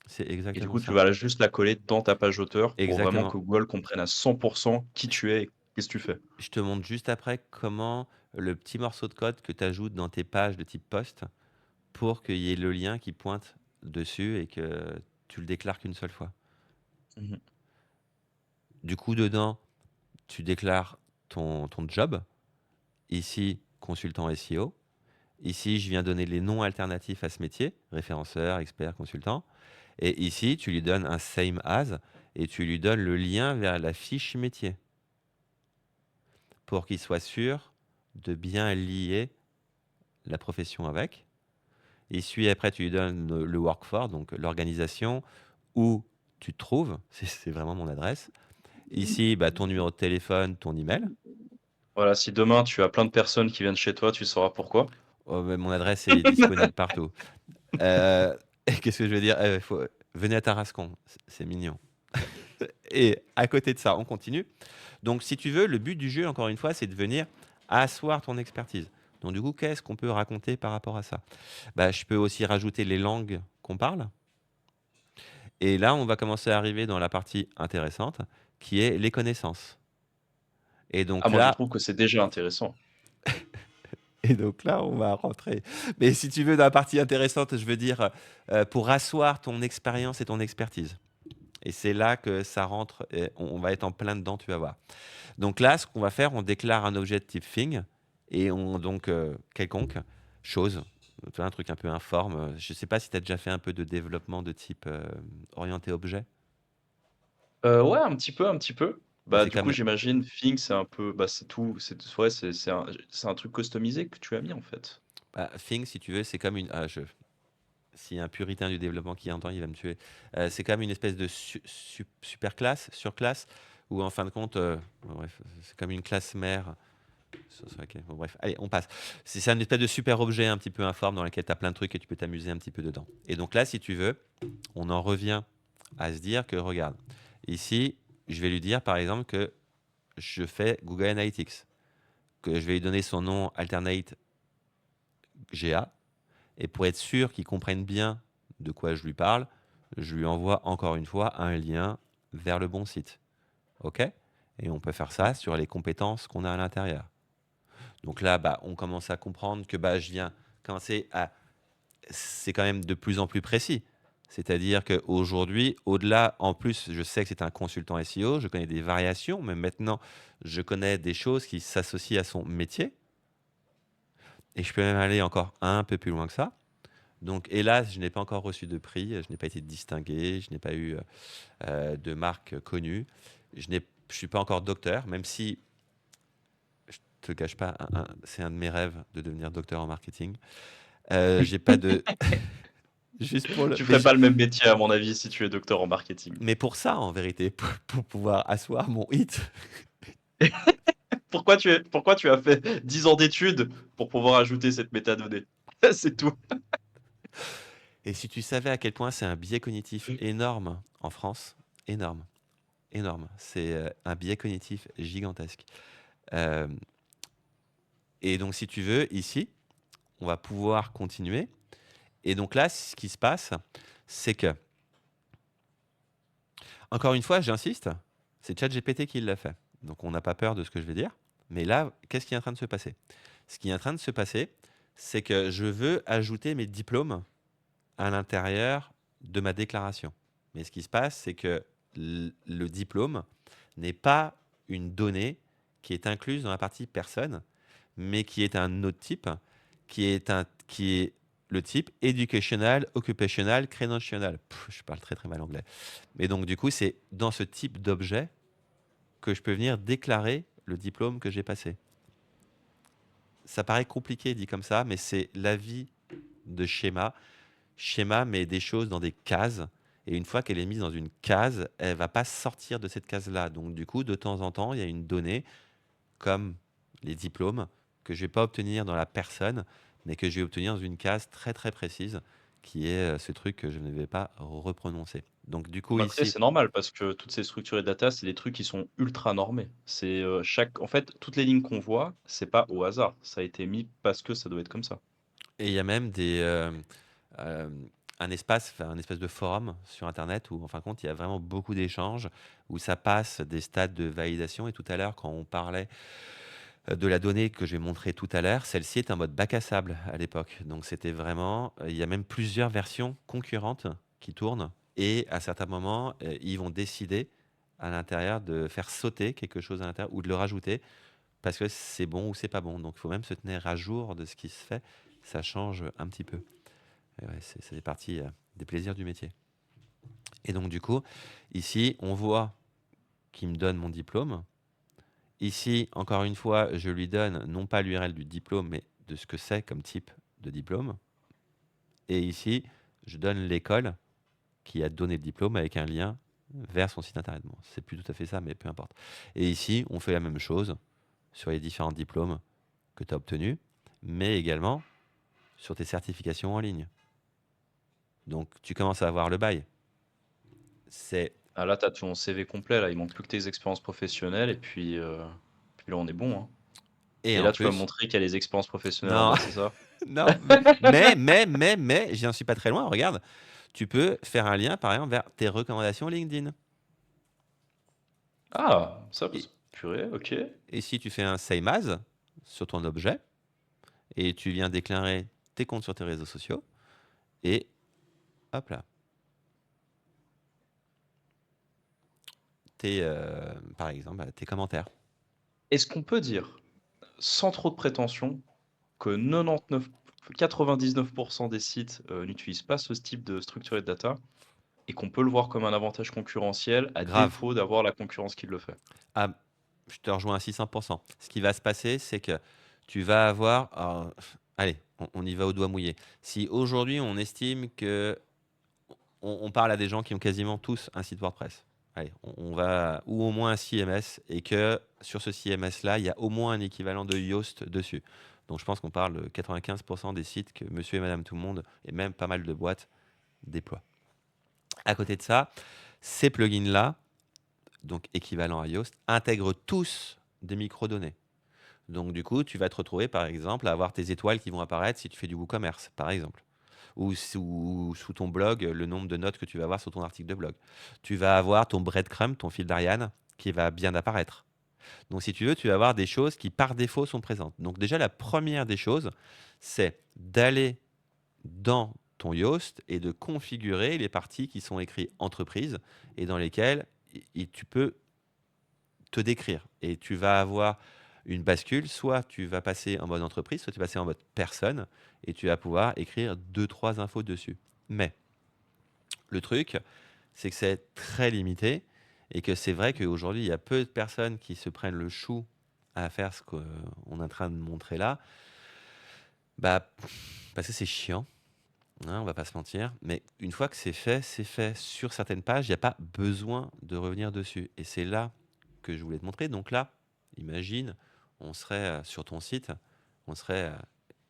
Speaker 2: C'est
Speaker 1: Et du
Speaker 2: exactement
Speaker 1: coup, tu
Speaker 2: ça.
Speaker 1: vas juste la coller dans ta page auteur pour vraiment
Speaker 2: Exactement.
Speaker 1: que Google comprenne à 100 qui tu es et qu'est-ce que tu fais.
Speaker 2: Je te montre juste après comment le petit morceau de code que tu ajoutes dans tes pages de type post pour qu'il y ait le lien qui pointe dessus et que tu le déclares qu'une seule fois.
Speaker 1: Mmh.
Speaker 2: Du coup, dedans, tu déclares ton job. Ici, consultant SEO. Ici, je viens donner les noms alternatifs à ce métier, référenceur, expert, consultant. Et ici, tu lui donnes un same as et tu lui donnes le lien vers la fiche métier pour qu'il soit sûr de bien lier la profession avec. Ici, après, tu lui donnes le workforce, donc l'organisation où tu te trouves. C'est vraiment mon adresse. Ici, bah, ton numéro de téléphone, ton email.
Speaker 1: Voilà, si demain tu as plein de personnes qui viennent chez toi, tu sauras pourquoi.
Speaker 2: Oh, mais mon adresse est disponible partout. Qu'est-ce que je veux dire? Venez à Tarascon, c'est mignon. Et à côté de ça, on continue. Donc, si tu veux, le but du jeu, encore une fois, c'est de venir asseoir ton expertise. Donc, du coup, qu'est-ce qu'on peut raconter par rapport à ça? Bah, je peux aussi rajouter les langues qu'on parle. Et là, on va commencer à arriver dans la partie intéressante, qui est les connaissances. Et
Speaker 1: Ah,
Speaker 2: donc
Speaker 1: moi je
Speaker 2: là,
Speaker 1: trouve que c'est déjà intéressant.
Speaker 2: et donc là, on va rentrer. Mais si tu veux, dans la partie intéressante, je veux dire, pour asseoir ton expérience et ton expertise. Et c'est là que ça rentre, et on va être en plein dedans, tu vas voir. Donc là, ce qu'on va faire, on déclare un objet de type thing, et on donc quelconque chose, tu vois, un truc un peu informe. Je ne sais pas si tu as déjà fait un peu de développement de type orienté objet.
Speaker 1: Ouais, un petit peu, un petit peu.
Speaker 2: Bah,
Speaker 1: Bah,
Speaker 2: c'est
Speaker 1: du coup,
Speaker 2: comme
Speaker 1: j'imagine Thing, c'est un peu bah, c'est tout, ouais, c'est un truc customisé que tu as mis, en fait.
Speaker 2: bah, thing, si tu veux, c'est comme une. S'il y a un puritain du développement qui entend, il va me tuer. C'est comme une espèce de super classe, surclasse, où en fin de compte, bon, bref, c'est comme une classe mère. Ok, bon, bref, allez, on passe. C'est une espèce de super objet un petit peu informe dans lequel tu as plein de trucs et tu peux t'amuser un petit peu dedans. Et donc là, si tu veux, on en revient à se dire que, regarde, ici, je vais lui dire par exemple que je fais Google Analytics, que je vais lui donner son nom Alternate GA, et pour être sûr qu'il comprenne bien de quoi je lui parle, je lui envoie encore une fois un lien vers le bon site. OK? Et on peut faire
Speaker 1: Mmh.
Speaker 2: ça sur les compétences qu'on a à l'intérieur. Donc là, bah, on commence à comprendre que bah, je viens commencer à c'est quand même de plus en plus précis. C'est-à-dire qu'aujourd'hui, au-delà, en plus, je sais que c'est un consultant SEO, je connais des variations, mais maintenant, je connais des choses qui s'associent à son métier. Et je peux même aller encore un peu plus loin que ça. Donc, hélas, je n'ai pas encore reçu de prix, je n'ai pas été distingué, je n'ai pas eu de marque connue. Je ne suis pas encore docteur, même si, je te cache pas, c'est un de mes rêves de devenir docteur en marketing. J'ai pas de... Juste pour le...
Speaker 1: Tu ferais pas le même métier, à mon avis, si tu es docteur en marketing.
Speaker 2: Mais pour ça, en vérité, pour pouvoir asseoir mon hit.
Speaker 1: Pourquoi tu as fait 10 ans d'études pour pouvoir ajouter cette métadonnée? C'est tout.
Speaker 2: Et si tu savais à quel point c'est un biais cognitif énorme en France, énorme, énorme. C'est un biais cognitif gigantesque. Euh, et donc, si tu veux, ici, on va pouvoir continuer. Et donc là, ce qui se passe, c'est que, encore une fois, j'insiste, c'est ChatGPT qui l'a fait. Donc, on n'a pas peur de ce que je vais dire. Mais là, qu'est-ce qui est en train de se passer? Ce qui est en train de se passer, c'est que je veux ajouter mes diplômes à l'intérieur de ma déclaration. Mais ce qui se passe, c'est que le diplôme n'est pas une donnée qui est incluse dans la partie personne, mais qui est un autre type, qui est le type educational, occupational, credential. Je parle très très mal anglais. Mais donc du coup, c'est dans ce type d'objet que je peux venir déclarer le diplôme que j'ai passé. Ça paraît compliqué dit comme ça, mais c'est l'avis de schéma met des choses dans des cases. Et une fois qu'elle est mise dans une case, elle va pas sortir de cette case-là. Donc, du coup, de temps en temps, il y a une donnée, comme les diplômes, que je vais pas obtenir dans la personne, mais que je vais obtenir dans une case très, très précise, qui est ce truc que je ne vais pas reprononcer. Donc, du coup,
Speaker 1: Mais après,
Speaker 2: ici,
Speaker 1: c'est normal parce que toutes ces structures de data, c'est des trucs qui sont ultra normés. En fait, toutes les lignes qu'on voit, c'est pas au hasard. Ça a été mis parce que ça doit être comme ça.
Speaker 2: et il y a même euh, un espace, enfin, un espèce de forum sur Internet où, en fin de compte, il y a vraiment beaucoup d'échanges, où ça passe des stades de validation. Et tout à l'heure, quand on parlait de la donnée que je vais montrer tout à l'heure, celle-ci est en mode bac à sable à l'époque. Donc c'était vraiment, il y a même plusieurs versions concurrentes qui tournent. Et à certains moments, ils vont décider à l'intérieur de faire sauter quelque chose à l'intérieur ou de le rajouter parce que c'est bon ou c'est pas bon. Donc il faut même se tenir à jour de ce qui se fait. Ça change un petit peu. Et ouais, c'est partie des plaisirs du métier. Et donc du coup, ici, on voit qu'il me donne mon diplôme. Ici, encore une fois, je lui donne non pas l'URL du diplôme, mais de ce que c'est comme type de diplôme. Et ici, je donne l'école qui a donné le diplôme avec un lien vers son site internet. Bon, c'est plus tout à fait ça, mais peu importe. Et ici, on fait la même chose sur les différents diplômes que tu as obtenus, mais également sur tes certifications en ligne. Donc, tu commences à avoir le bail. C'est
Speaker 1: Ah, là, tu as ton CV complet, là. Il manque plus que tes expériences professionnelles puis là, on est bon, hein.
Speaker 2: et
Speaker 1: Et
Speaker 2: en
Speaker 1: là, tu vas
Speaker 2: plus,
Speaker 1: montrer qu'il y a les expériences professionnelles en
Speaker 2: non,
Speaker 1: bas, c'est ça?
Speaker 2: non, mais, j'en suis pas très loin. Regarde, tu peux faire un lien, par exemple, vers tes recommandations LinkedIn.
Speaker 1: Ah, ça,
Speaker 2: Et,
Speaker 1: purée, OK.
Speaker 2: et si tu fais un same as sur ton objet et tu viens déclarer tes comptes sur tes réseaux sociaux, et hop là, par exemple, tes commentaires.
Speaker 1: Est-ce qu'on peut dire, sans trop de prétention, que 99 des sites, n'utilisent pas ce type de structuré de data et qu'on peut le voir comme un avantage concurrentiel à
Speaker 2: Grave.
Speaker 1: défaut d'avoir la concurrence qui le fait?
Speaker 2: Ah, je te rejoins à 600%. Ce qui va se passer, c'est que tu vas avoir... allez, on y va au doigt mouillé. Si aujourd'hui, on estime que on parle à des gens qui ont quasiment tous un site WordPress. Allez, on va, ou au moins un CMS, et que sur ce CMS-là, il y a au moins un équivalent de Yoast dessus. Donc je pense qu'on parle de 95% des sites que monsieur et madame tout le monde, et même pas mal de boîtes, déploient. À côté de ça, ces plugins-là, donc équivalents à Yoast, intègrent tous des microdonnées. Donc du coup, tu vas te retrouver par exemple à avoir tes étoiles qui vont apparaître si tu fais du WooCommerce, par exemple, ou sous ton blog, le nombre de notes que tu vas avoir sur ton article de blog. Tu vas avoir ton breadcrumb, ton fil d'Ariane, qui va bien apparaître. Donc si tu veux, tu vas avoir des choses qui par défaut sont présentes. Donc déjà, la première des choses, c'est d'aller dans ton Yoast et de configurer les parties qui sont écrites entreprise et dans lesquelles tu peux te décrire. Et tu vas avoir une bascule, soit tu vas passer en mode entreprise, soit tu vas passer en mode personne et tu vas pouvoir écrire deux, trois infos dessus. Mais le truc, c'est que c'est très limité et que c'est vrai qu'aujourd'hui, il y a peu de personnes qui se prennent le chou à faire ce qu'on est en train de montrer là, bah, parce que c'est chiant, hein, on va pas se mentir. Mais une fois que c'est fait sur certaines pages, il n'y a pas besoin de revenir dessus. Et c'est là que je voulais te montrer. Donc là, imagine, on serait sur ton site, on serait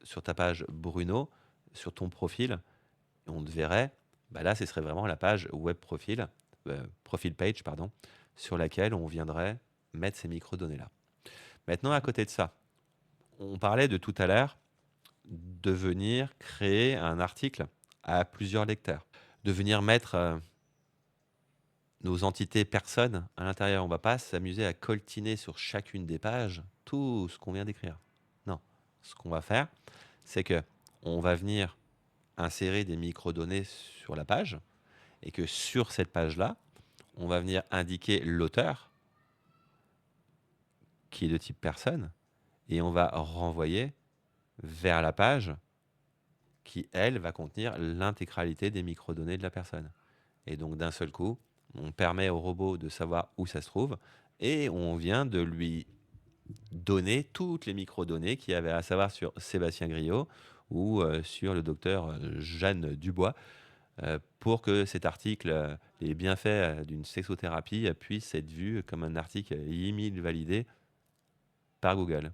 Speaker 2: sur ta page Bruno, sur ton profil, et on te verrait, bah là, ce serait vraiment la page web profil, profil page, pardon, sur laquelle on viendrait mettre ces microdonnées-là. Maintenant, à côté de ça, on parlait de tout à l'heure de venir créer un article à plusieurs lecteurs, de venir mettre nos entités personnes à l'intérieur. On ne va pas s'amuser à coltiner sur chacune des pages tout ce qu'on vient d'écrire. Non, ce qu'on va faire, c'est que on va venir insérer des microdonnées sur la page et que sur cette page-là, on va venir indiquer l'auteur qui est de type personne et on va renvoyer vers la page qui, elle, va contenir l'intégralité des microdonnées de la personne. Et donc, d'un seul coup, on permet au robot de savoir où ça se trouve et on vient de lui donner toutes les microdonnées qu'il y avait à savoir sur Sébastien Griot ou sur le docteur Jeanne Dubois pour que cet article, les bienfaits d'une sexothérapie, puisse être vu comme un article email validé par Google.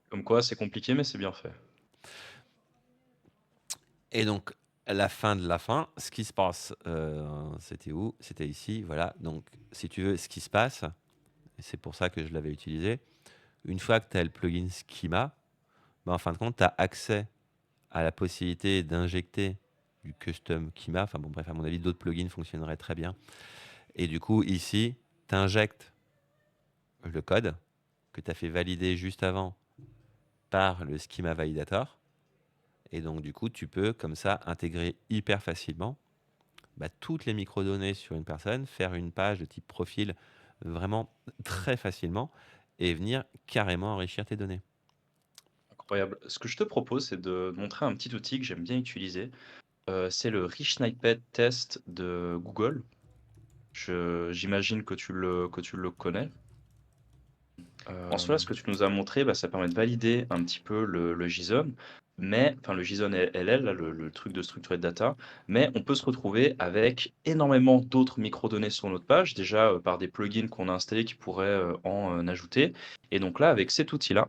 Speaker 1: Comme quoi, c'est compliqué, mais c'est bien fait.
Speaker 2: Et donc, à la fin de la fin, ce qui se passe, c'était où? C'était ici, voilà. Donc, si tu veux, ce qui se passe, et c'est pour ça que je l'avais utilisé, une fois que tu as le plugin Schema, bah, en fin de compte, tu as accès à la possibilité d'injecter du custom Schema. Enfin bon, bref, à mon avis, d'autres plugins fonctionneraient très bien. Et du coup, ici, tu injectes le code que tu as fait valider juste avant par le Schema Validator. Et donc, du coup, tu peux, comme ça, intégrer hyper facilement toutes les microdonnées sur une personne, faire une page de type profil vraiment très facilement et venir carrément enrichir tes données.
Speaker 1: Incroyable. Ce que je te propose, c'est de montrer un petit outil que j'aime bien utiliser. C'est le Rich Snippet Test de Google. J'imagine que tu le connais. En cela, ce que tu nous as montré, bah, ça permet de valider un petit peu le JSON, mais, enfin le JSON LL, là, le truc de structured data, mais on peut se retrouver avec énormément d'autres microdonnées sur notre page, déjà par des plugins qu'on a installés qui pourraient en ajouter. Et donc là, avec cet outil-là,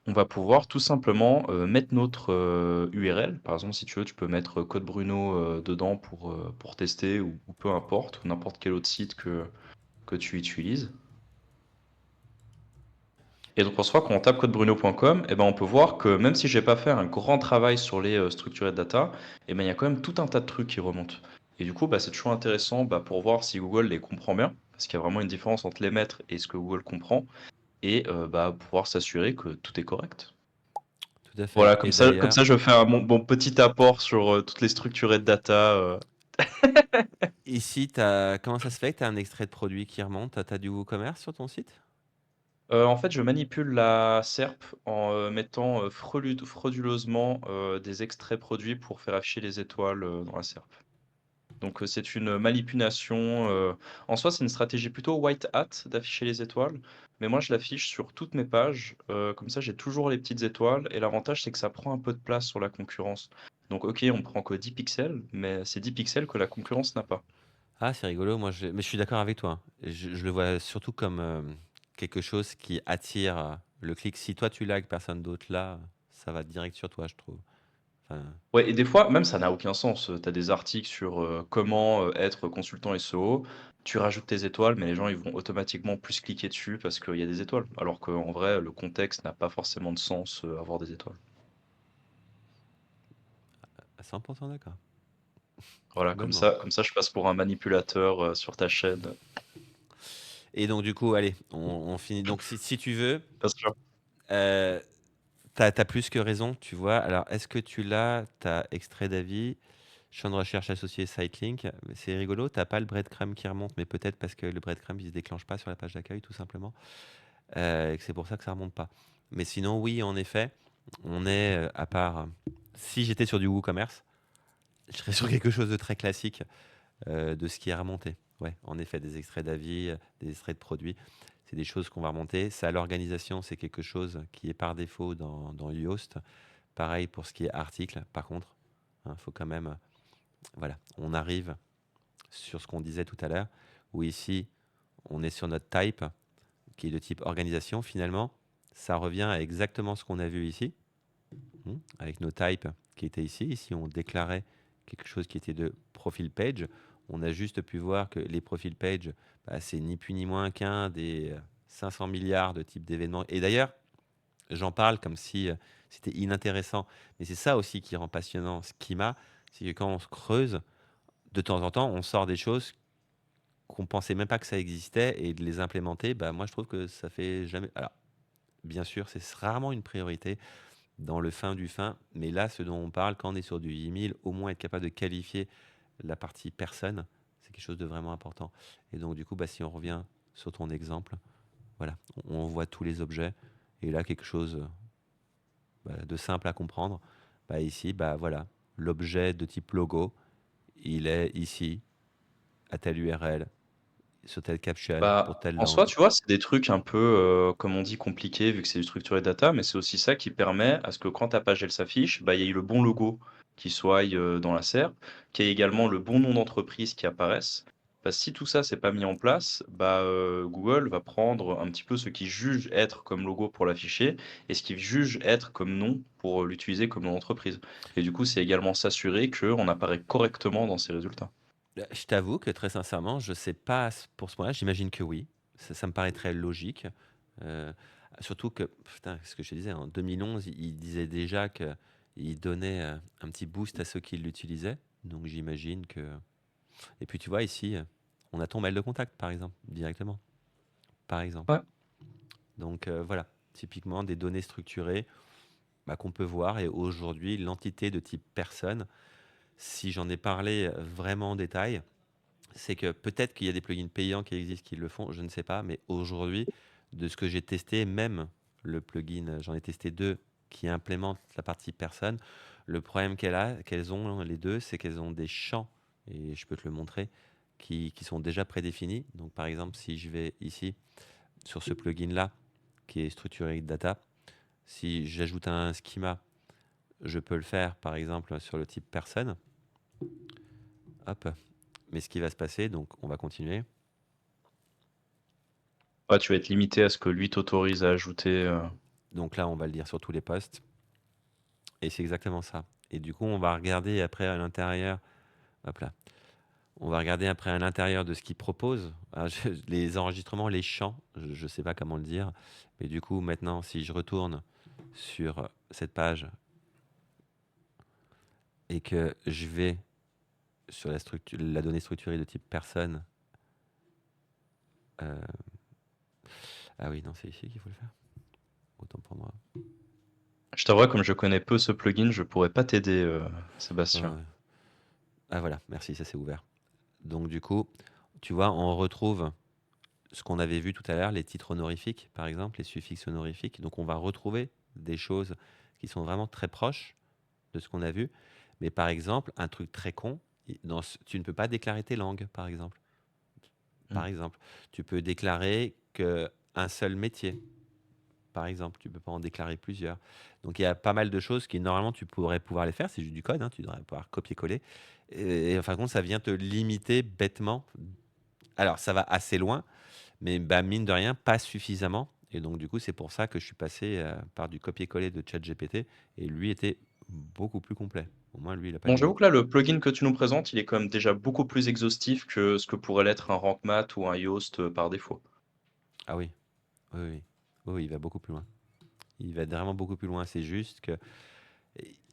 Speaker 1: on va pouvoir tout simplement mettre notre URL. Par exemple, si tu veux, tu peux mettre code Bruno dedans pour tester ou peu importe, ou n'importe quel autre site que tu utilises. Et donc, en soi, quand on tape codebruno.com, eh ben, on peut voir que même si j'ai pas fait un grand travail sur les structured data, eh ben, il y a quand même tout un tas de trucs qui remontent. Et du coup, bah, c'est toujours intéressant pour voir si Google les comprend bien, parce qu'il y a vraiment une différence entre les mettre et ce que Google comprend, et pouvoir s'assurer que tout est correct.
Speaker 2: Tout à fait.
Speaker 1: Voilà,
Speaker 2: Et
Speaker 1: comme
Speaker 2: d'ailleurs,
Speaker 1: ça, je fais mon petit apport sur toutes les structured data.
Speaker 2: ici, comment ça se fait que tu as un extrait de produit qui remonte? Tu as du WooCommerce sur ton site?
Speaker 1: En fait, je manipule la SERP en mettant frauduleusement des extraits produits pour faire afficher les étoiles dans la SERP. Donc, c'est une manipulation. En soi, c'est une stratégie plutôt white hat d'afficher les étoiles, mais moi, je l'affiche sur toutes mes pages. Comme ça, j'ai toujours les petites étoiles. Et l'avantage, c'est que ça prend un peu de place sur la concurrence. Donc, ok, on prend que 10 pixels, mais c'est 10 pixels que la concurrence n'a pas.
Speaker 2: Ah, c'est rigolo. Mais je suis d'accord avec toi, hein. Je le vois surtout comme quelque chose qui attire le clic. Si toi tu l'as que personne d'autre là, ça va direct sur toi, je trouve. Enfin,
Speaker 1: Ouais, et des fois, même ça n'a aucun sens. Tu as des articles sur comment être consultant SEO. Tu rajoutes tes étoiles, mais les gens ils vont automatiquement plus cliquer dessus parce qu'il y a des étoiles. Alors qu'en vrai, le contexte n'a pas forcément de sens avoir des étoiles.
Speaker 2: à 100% d'accord.
Speaker 1: Voilà,
Speaker 2: Complètement.
Speaker 1: comme ça, je passe pour un manipulateur sur ta chaîne.
Speaker 2: Et donc, du coup, allez, on finit. Donc, si tu veux,
Speaker 1: Bien sûr.
Speaker 2: tu T'as plus que raison, tu vois. Alors, est-ce que tu l'as, t'as extrait d'avis, champ de recherche associé Sitelink, c'est rigolo, t'as pas le breadcrumb qui remonte, mais peut-être parce que le breadcrumb il se déclenche pas sur la page d'accueil, tout simplement, et que c'est pour ça que ça remonte pas. Mais sinon, oui, en effet, on est, à part, si j'étais sur du WooCommerce, je serais sur quelque chose de très classique, de ce qui est remonté. Ouais, en effet, des extraits d'avis, des extraits de produits, c'est des choses qu'on va remonter. Ça, l'organisation, c'est quelque chose qui est par défaut dans Yoast. Pareil pour ce qui est article, par contre, il faut quand même, voilà, on arrive sur ce qu'on disait tout à l'heure, où ici, on est sur notre type, qui est de type organisation, finalement, ça revient à exactement ce qu'on a vu ici, avec nos types qui étaient ici. Ici, on déclarait quelque chose qui était de profil page. On a juste pu voir que les profil page, bah, c'est ni plus ni moins qu'un des 500 milliards de types d'événements. Et d'ailleurs, j'en parle comme si c'était inintéressant, mais c'est ça aussi qui rend passionnant Schema, c'est que quand on se creuse, de temps en temps, on sort des choses qu'on pensait même pas que ça existait et de les implémenter, bah, moi je trouve que ça fait jamais. Alors, bien sûr, c'est rarement une priorité dans le fin du fin, mais là, ce dont on parle, quand on est sur du 8000, au moins être capable de qualifier la partie personne, c'est quelque chose de vraiment important. Et donc, du coup, bah, si on revient sur ton exemple, voilà, on voit tous les objets, et là, quelque chose de simple à comprendre. Bah, ici, bah, voilà, l'objet de type logo, il est ici, à telle URL, sur telle caption, pour
Speaker 1: Bah,
Speaker 2: telle
Speaker 1: en soi,
Speaker 2: langue.
Speaker 1: tu vois, c'est des trucs un peu, comme on dit, compliqués vu que c'est du structuré data, mais c'est aussi ça qui permet à ce que quand ta page elle s'affiche, bah, il y ait le bon logo qui soit dans la SERP, qu'il y ait également le bon nom d'entreprise qui apparaisse. Bah, si tout ça c'est pas mis en place, bah, Google va prendre un petit peu ce qu'il juge être comme logo pour l'afficher et ce qu'il juge être comme nom pour l'utiliser comme nom d'entreprise. Et du coup, c'est également s'assurer qu'on apparaît correctement dans ces résultats.
Speaker 2: Je t'avoue que très sincèrement, je sais pas pour ce point-là, j'imagine que oui. Ça me paraît très logique. Euh, Surtout que, putain, ce que je te disais, en 2011, il disait déjà qu'il donnait un petit boost à ceux qui l'utilisaient. Donc j'imagine que. Et puis tu vois, ici, on a ton mail de contact, par exemple, directement. Par exemple.
Speaker 1: Ouais.
Speaker 2: Donc voilà, typiquement des données structurées bah, qu'on peut voir. Et aujourd'hui, l'entité de type personne, si j'en ai parlé vraiment en détail, c'est que peut-être qu'il y a des plugins payants qui existent qui le font, je ne sais pas, mais aujourd'hui, de ce que j'ai testé, même le plugin, j'en ai testé deux qui implémentent la partie personne. Le problème qu'elles ont les deux, c'est qu'elles ont des champs, et je peux te le montrer, qui sont déjà prédéfinis. Donc par exemple, si je vais ici sur ce plugin-là, qui est structuré data, si j'ajoute un schema, je peux le faire par exemple sur le type personne. Hop. Mais ce qui va se passer, donc on va continuer.
Speaker 1: Ouais, tu vas être limité à ce que lui t'autorise à ajouter.
Speaker 2: Donc là, on va le dire sur tous les postes. Et c'est exactement ça. Et du coup, on va regarder après à l'intérieur. Hop là. On va regarder après à l'intérieur de ce qu'il propose. Alors, les enregistrements, les chants, je ne sais pas comment le dire. Mais du coup, maintenant, si je retourne sur cette page et que je vais sur la donnée structurée de type personne. euh, Ah oui, non, c'est ici qu'il faut le faire. Autant pour moi.
Speaker 1: Je t'avoue, comme je connais peu ce plugin, je pourrais pas t'aider, Sébastien.
Speaker 2: Ouais. Ah voilà, merci, ça s'est ouvert. Donc du coup, tu vois, on retrouve ce qu'on avait vu tout à l'heure, les titres honorifiques, par exemple, les suffixes honorifiques. Donc on va retrouver des choses qui sont vraiment très proches de ce qu'on a vu. Mais par exemple, un truc très con, tu ne peux pas déclarer tes langues, par exemple.
Speaker 1: Mm.
Speaker 2: Par exemple, tu peux déclarer qu'un seul métier. Par exemple, tu peux pas en déclarer plusieurs. Donc il y a pas mal de choses qui normalement tu pourrais pouvoir les faire, c'est juste du code, hein, tu devrais pouvoir copier-coller. Et en fin de compte, ça vient te limiter bêtement. Alors ça va assez loin, mais bah, mine de rien, pas suffisamment. Et donc du coup, c'est pour ça que je suis passé par du copier-coller de ChatGPT, et lui était beaucoup plus complet. Au moins, lui, il n'a pas de
Speaker 1: Bon, j'avoue
Speaker 2: limite.
Speaker 1: que là, le plugin que tu nous présentes, il est quand même déjà beaucoup plus exhaustif que ce que pourrait l'être un Rank Math ou un Yoast par défaut.
Speaker 2: Ah oui, oui, oui. Oui, oui, il va beaucoup plus loin. Il va vraiment beaucoup plus loin. C'est juste que,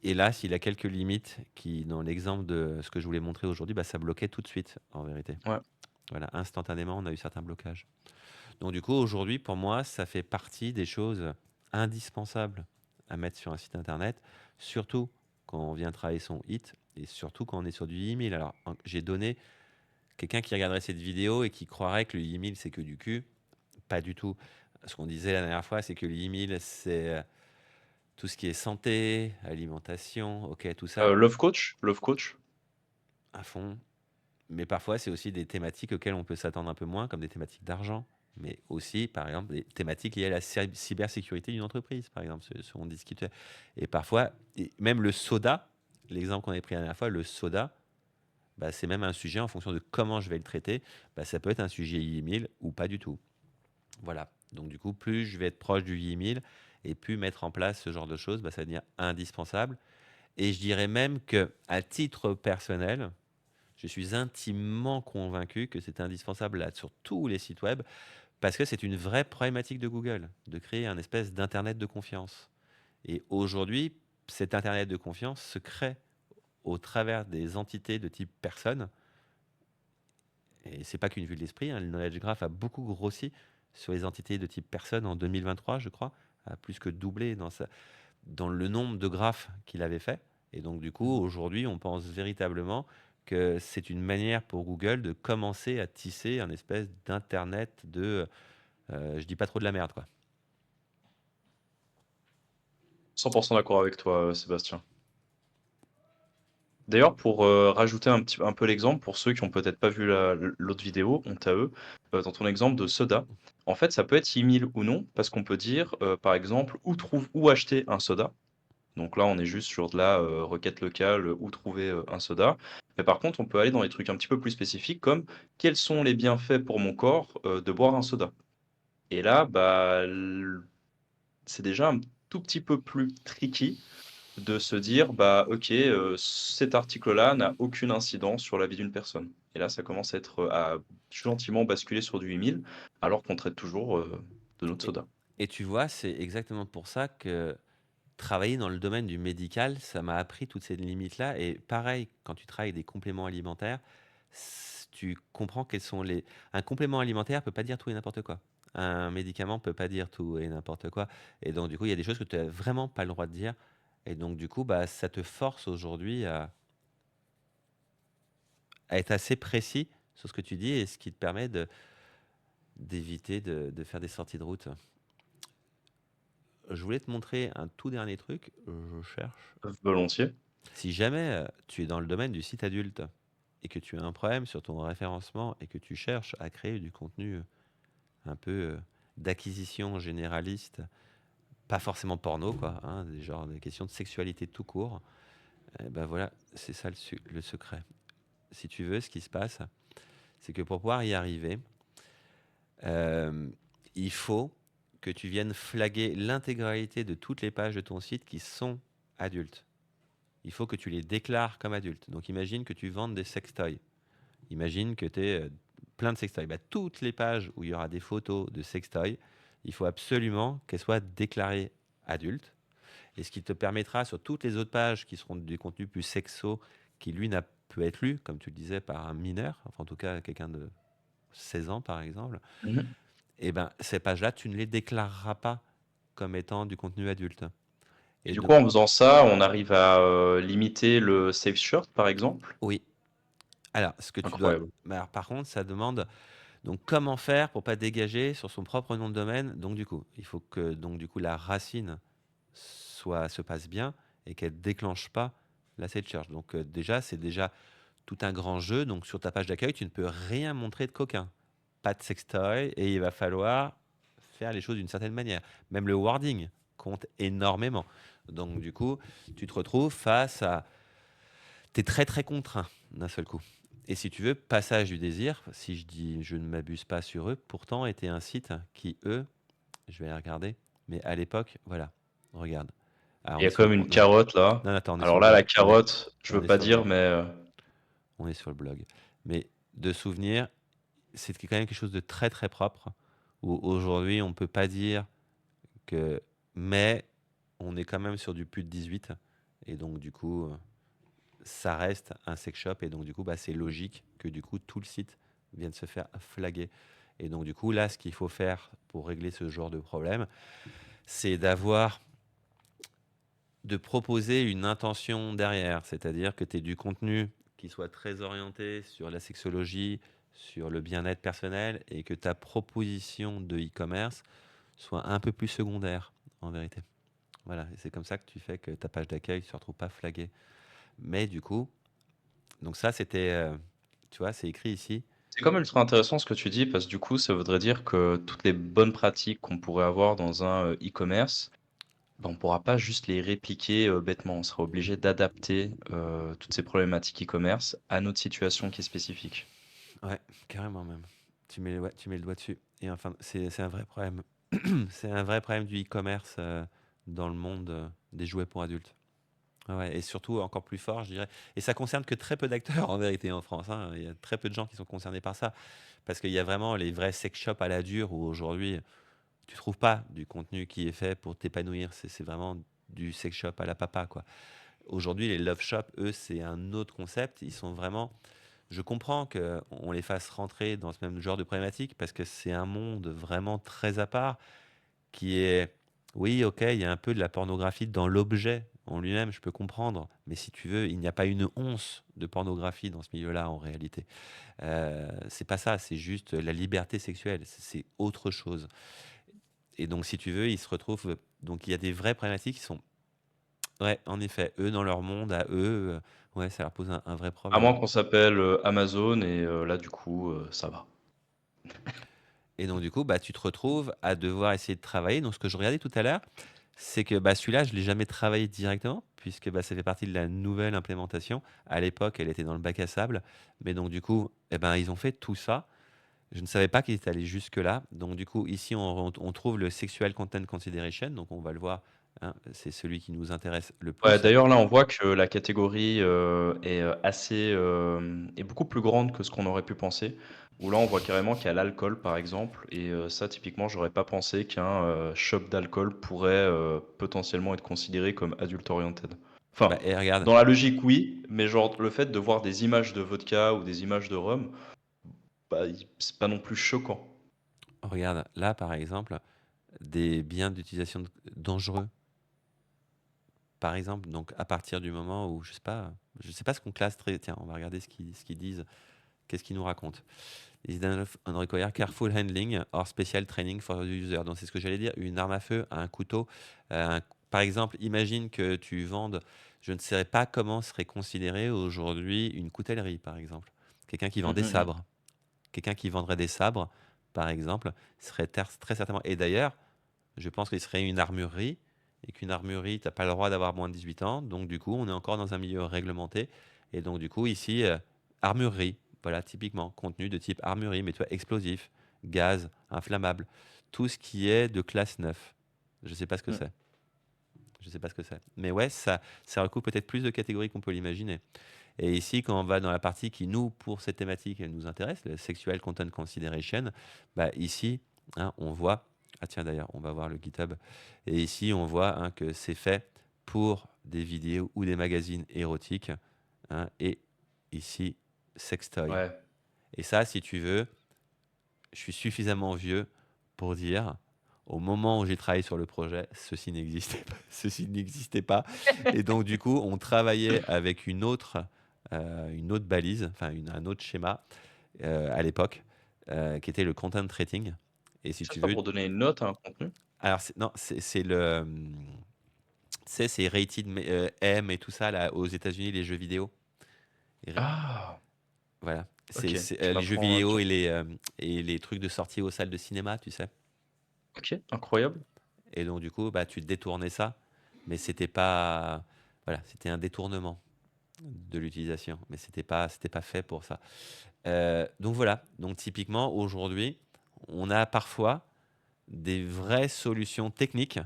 Speaker 2: hélas, il a quelques limites qui, dans l'exemple de ce que je voulais montrer aujourd'hui, bah, ça bloquait tout de suite, en vérité.
Speaker 1: Ouais.
Speaker 2: Voilà, instantanément, on a eu certains blocages. Donc du coup, aujourd'hui, pour moi, ça fait partie des choses indispensables à mettre sur un site internet, surtout quand on vient travailler son hit et surtout quand on est sur du email. Alors, j'ai donné quelqu'un qui regarderait cette vidéo et qui croirait que le email c'est que du cul. Pas du tout. Ce qu'on disait la dernière fois, c'est que le email c'est tout ce qui est santé, alimentation, ok, tout ça
Speaker 1: Love coach.
Speaker 2: à fond. Mais parfois, c'est aussi des thématiques auxquelles on peut s'attendre un peu moins, comme des thématiques d'argent, mais aussi, par exemple, des thématiques liées à la cybersécurité d'une entreprise, par exemple, ce qu'on discutait. Et parfois, et même le soda, l'exemple qu'on avait pris la dernière fois, le soda, bah, c'est même un sujet en fonction de comment je vais le traiter. Bah, ça peut être un sujet IMIL ou pas du tout. Voilà. Donc, du coup, plus je vais être proche du IMIL et plus mettre en place ce genre de choses, bah, ça va devenir indispensable. Et je dirais même que, à titre personnel, je suis intimement convaincu que c'est indispensable là, sur tous les sites web parce que c'est une vraie problématique de Google de créer un espèce d'internet de confiance. Et aujourd'hui, cet internet de confiance se crée au travers des entités de type personne. Et c'est pas qu'une vue de l'esprit, hein, le Knowledge Graph a beaucoup grossi sur les entités de type personne en 2023, je crois, a plus que doublé dans le nombre de graphes qu'il avait fait. Et donc, du coup, aujourd'hui, on pense véritablement que c'est une manière pour Google de commencer à tisser un espèce d'internet de, je dis pas trop de la merde, quoi.
Speaker 1: 100% d'accord avec toi, Sébastien. D'ailleurs, pour rajouter un peu l'exemple, pour ceux qui ont peut-être pas vu l'autre vidéo, honte à eux, dans ton exemple de soda, en fait, ça peut être email ou non, parce qu'on peut dire, par exemple, où acheter un soda. Donc là, on est juste sur de la requête locale, où trouver un soda. Mais par contre, on peut aller dans des trucs un petit peu plus spécifiques, comme quels sont les bienfaits pour mon corps de boire un soda. Et là, bah, c'est déjà un tout petit peu plus tricky de se dire, bah, OK, cet article-là n'a aucune incidence sur la vie d'une personne. Et là, ça commence à gentiment basculer sur du 8000, alors qu'on traite toujours, de notre
Speaker 2: Et,
Speaker 1: soda.
Speaker 2: et tu vois, c'est exactement pour ça que travailler dans le domaine du médical, ça m'a appris toutes ces limites-là. Et pareil, quand tu travailles des compléments alimentaires, tu comprends quels sont les... Un complément alimentaire peut pas dire tout et n'importe quoi. Un médicament peut pas dire tout et n'importe quoi. Et donc, du coup, il y a des choses que tu n'as vraiment pas le droit de dire. Et donc, du coup, bah, ça te force aujourd'hui à être assez précis sur ce que tu dis et ce qui te permet d'éviter de faire des sorties de route. Je voulais te montrer un tout dernier truc. Je cherche.
Speaker 1: Volontiers.
Speaker 2: Si jamais tu es dans le domaine du site adulte et que tu as un problème sur ton référencement et que tu cherches à créer du contenu un peu d'acquisition généraliste, pas forcément porno, quoi, hein, des questions de sexualité tout court, eh ben voilà, c'est ça le secret. Si tu veux, ce qui se passe, c'est que pour pouvoir y arriver, euh, il faut que tu viennes flaguer l'intégralité de toutes les pages de ton site qui sont adultes. Il faut que tu les déclares comme adultes. Donc imagine que tu vendes des sextoys. Imagine que tu es plein de sextoys. Bah, toutes les pages où il y aura des photos de sextoys, il faut absolument qu'elles soient déclarées adultes. Et ce qui te permettra sur toutes les autres pages qui seront du contenu plus sexo, qui lui n'a peut être lu, comme tu le disais, par un mineur, enfin en tout cas quelqu'un de 16 ans par exemple,
Speaker 1: Mhm.
Speaker 2: et ben ces pages-là, tu ne les déclareras pas comme étant du contenu adulte.
Speaker 1: Et
Speaker 2: Et
Speaker 1: du
Speaker 2: donc,
Speaker 1: coup, en faisant ça, on arrive à limiter le safe shirt, par exemple.
Speaker 2: oui. Alors, ce que tu dois.
Speaker 1: Incroyable.
Speaker 2: Mais alors, par contre, ça demande. Donc, comment faire pour pas dégager sur son propre nom de domaine? Donc, du coup, il faut que donc du coup la racine se passe bien et qu'elle déclenche pas la site search. Donc, déjà, c'est déjà tout un grand jeu. Donc, sur ta page d'accueil, tu ne peux rien montrer de coquin. Pas de sextoy et il va falloir faire les choses d'une certaine manière. Même le wording compte énormément. Donc, du coup, tu te retrouves face à tu es très très contraint d'un seul coup. Et si tu veux, Passage du désir, si je dis je ne m'abuse pas sur eux, pourtant était un site qui, eux, je vais aller regarder, mais à l'époque, voilà, regarde. Alors
Speaker 1: Il y a comme une carotte là.
Speaker 2: non, attends, on est sur
Speaker 1: Alors
Speaker 2: le
Speaker 1: là, la
Speaker 2: blog.
Speaker 1: carotte, je
Speaker 2: On
Speaker 1: veux
Speaker 2: est
Speaker 1: pas
Speaker 2: sur le
Speaker 1: dire,
Speaker 2: blog.
Speaker 1: mais
Speaker 2: On est sur le blog. Mais de souvenir, c'est quand même quelque chose de très très propre, où aujourd'hui on ne peut pas dire que. Mais on est quand même sur du plus de 18. Et donc du coup, ça reste un sex shop et donc du coup bah, c'est logique que du coup tout le site vienne se faire flaguer. Et donc du coup là ce qu'il faut faire pour régler ce genre de problème, c'est d'avoir de proposer une intention derrière, c'est-à-dire que tu aies du contenu qui soit très orienté sur la sexologie, sur le bien-être personnel, et que ta proposition de e-commerce soit un peu plus secondaire, en vérité. Voilà, et c'est comme ça que tu fais que ta page d'accueil ne se retrouve pas flaguée. Mais du coup, donc ça, c'était, tu vois, c'est écrit ici.
Speaker 1: C'est quand même ultra intéressant ce que tu dis parce que du coup, ça voudrait dire que toutes les bonnes pratiques qu'on pourrait avoir dans un, e-commerce, bah, on pourra pas juste les répliquer, bêtement. On sera obligé d'adapter, toutes ces problématiques e-commerce à notre situation qui est spécifique.
Speaker 2: Ouais, carrément même. Ouais, tu mets le doigt dessus. Et enfin, c'est un vrai problème. C'est un vrai problème du e-commerce dans le monde des jouets pour adultes. Ah ouais, et surtout encore plus fort, je dirais. Et ça concerne que très peu d'acteurs en vérité en France, hein. Il y a très peu de gens qui sont concernés par ça. Parce qu'il y a vraiment les vrais sex shops à la dure où aujourd'hui tu trouves pas du contenu qui est fait pour t'épanouir. C'est vraiment du sex shop à la papa, quoi. Aujourd'hui, les love shops, eux, c'est un autre concept. Ils sont vraiment. Je comprends qu'on les fasse rentrer dans ce même genre de problématique parce que c'est un monde vraiment très à part qui est, oui, ok, il y a un peu de la pornographie dans l'objet en lui-même, je peux comprendre, mais si tu veux, il n'y a pas une once de pornographie dans ce milieu-là en réalité. C'est pas ça, c'est juste la liberté sexuelle, c'est autre chose. Et donc, si tu veux, ils se retrouvent. Donc, il y a des vraies problématiques qui sont. Ouais, en effet, eux, dans leur monde, à eux, ouais, ça leur pose un vrai
Speaker 1: À
Speaker 2: problème.
Speaker 1: moins qu'on s'appelle, Amazon et là, du coup, ça va.
Speaker 2: Et donc, du coup, bah, tu te retrouves à devoir essayer de travailler. Donc, ce que je regardais tout à l'heure, c'est que bah, celui-là, je ne l'ai jamais travaillé directement, puisque bah, ça fait partie de la nouvelle implémentation. À l'époque, elle était dans le bac à sable. Mais donc, du coup, eh ben, ils ont fait tout ça. Je ne savais pas qu'ils étaient allés jusque-là. Donc, du coup, ici, on trouve le Sexual Content Consideration. Donc, on va le voir, hein, c'est celui qui nous intéresse le
Speaker 1: Ouais,
Speaker 2: plus.
Speaker 1: d'ailleurs, là, on voit que la catégorie, est, assez, est beaucoup plus grande que ce qu'on aurait pu penser. Où là, on voit carrément qu'il y a l'alcool, par exemple et ça, typiquement, j'aurais pas pensé qu'un, shop d'alcool pourrait, potentiellement être considéré comme adult oriented. Enfin,
Speaker 2: Bah, et regarde,
Speaker 1: dans la logique, oui, mais genre, le fait de voir des images de vodka ou des images de rhum, bah, c'est pas non plus choquant.
Speaker 2: regarde, là, par exemple, des biens d'utilisation dangereux. Par exemple, donc à partir du moment où, je sais pas ce qu'on classe très. Tiens, on va regarder ce qu'ils disent. Qu'est-ce qu'ils nous racontent? Is on require careful handling or special training for the user. Donc c'est ce que j'allais dire, une arme à feu, un couteau. Par exemple, imagine que tu vendes, je ne sais pas comment serait considéré aujourd'hui une coutellerie, par exemple. Quelqu'un qui vend
Speaker 1: Mmh,
Speaker 2: des
Speaker 1: mmh mh.
Speaker 2: sabres. Quelqu'un qui vendrait des sabres, par exemple, serait très certainement. Et d'ailleurs, je pense qu'il serait une armurerie et qu'une armurerie, tu n'as pas le droit d'avoir moins de 18 ans. Donc, du coup, on est encore dans un milieu réglementé. Et donc, du coup, ici, armurerie. Voilà, typiquement, contenu de type armurerie, mais tu vois, explosif, gaz, inflammable. Tout ce qui est de classe 9. Je ne sais pas ce que
Speaker 1: Mmh.
Speaker 2: c'est. Je sais pas ce que c'est. Mais ouais, ça recoupe peut-être plus de catégories qu'on peut l'imaginer. Et ici, quand on va dans la partie qui, nous, pour cette thématique, elle nous intéresse, le Sexual Content Consideration, bah, ici, hein, on voit, ah tiens d'ailleurs, on va voir le GitHub, et ici, on voit hein, que c'est fait pour des vidéos ou des magazines érotiques, hein, et ici, sextoy.
Speaker 1: Ouais.
Speaker 2: Et ça, si tu veux, je suis suffisamment vieux pour dire, au moment où j'ai travaillé sur le projet, ceci n'existait pas. Ceci n'existait pas. Et donc, du coup, on travaillait avec une autre balise, enfin un autre schéma à l'époque, qui était le content tracing. Et si
Speaker 1: Juste
Speaker 2: tu
Speaker 1: pas
Speaker 2: veux,
Speaker 1: pour donner une note à un contenu?
Speaker 2: alors non, c'est le, tu sais, c'est rated M et tout ça là aux États-Unis les jeux vidéo. Et
Speaker 1: Ah!
Speaker 2: voilà,
Speaker 1: OK,
Speaker 2: les jeux vidéo
Speaker 1: tu
Speaker 2: et les trucs de sortie aux salles de cinéma, tu sais.
Speaker 1: OK, incroyable.
Speaker 2: Et donc, du coup, bah, tu détournais ça, mais c'était pas. Voilà, c'était un détournement de l'utilisation, mais c'était pas fait pour ça. Donc, voilà. Donc, typiquement, aujourd'hui, on a parfois des vraies solutions techniques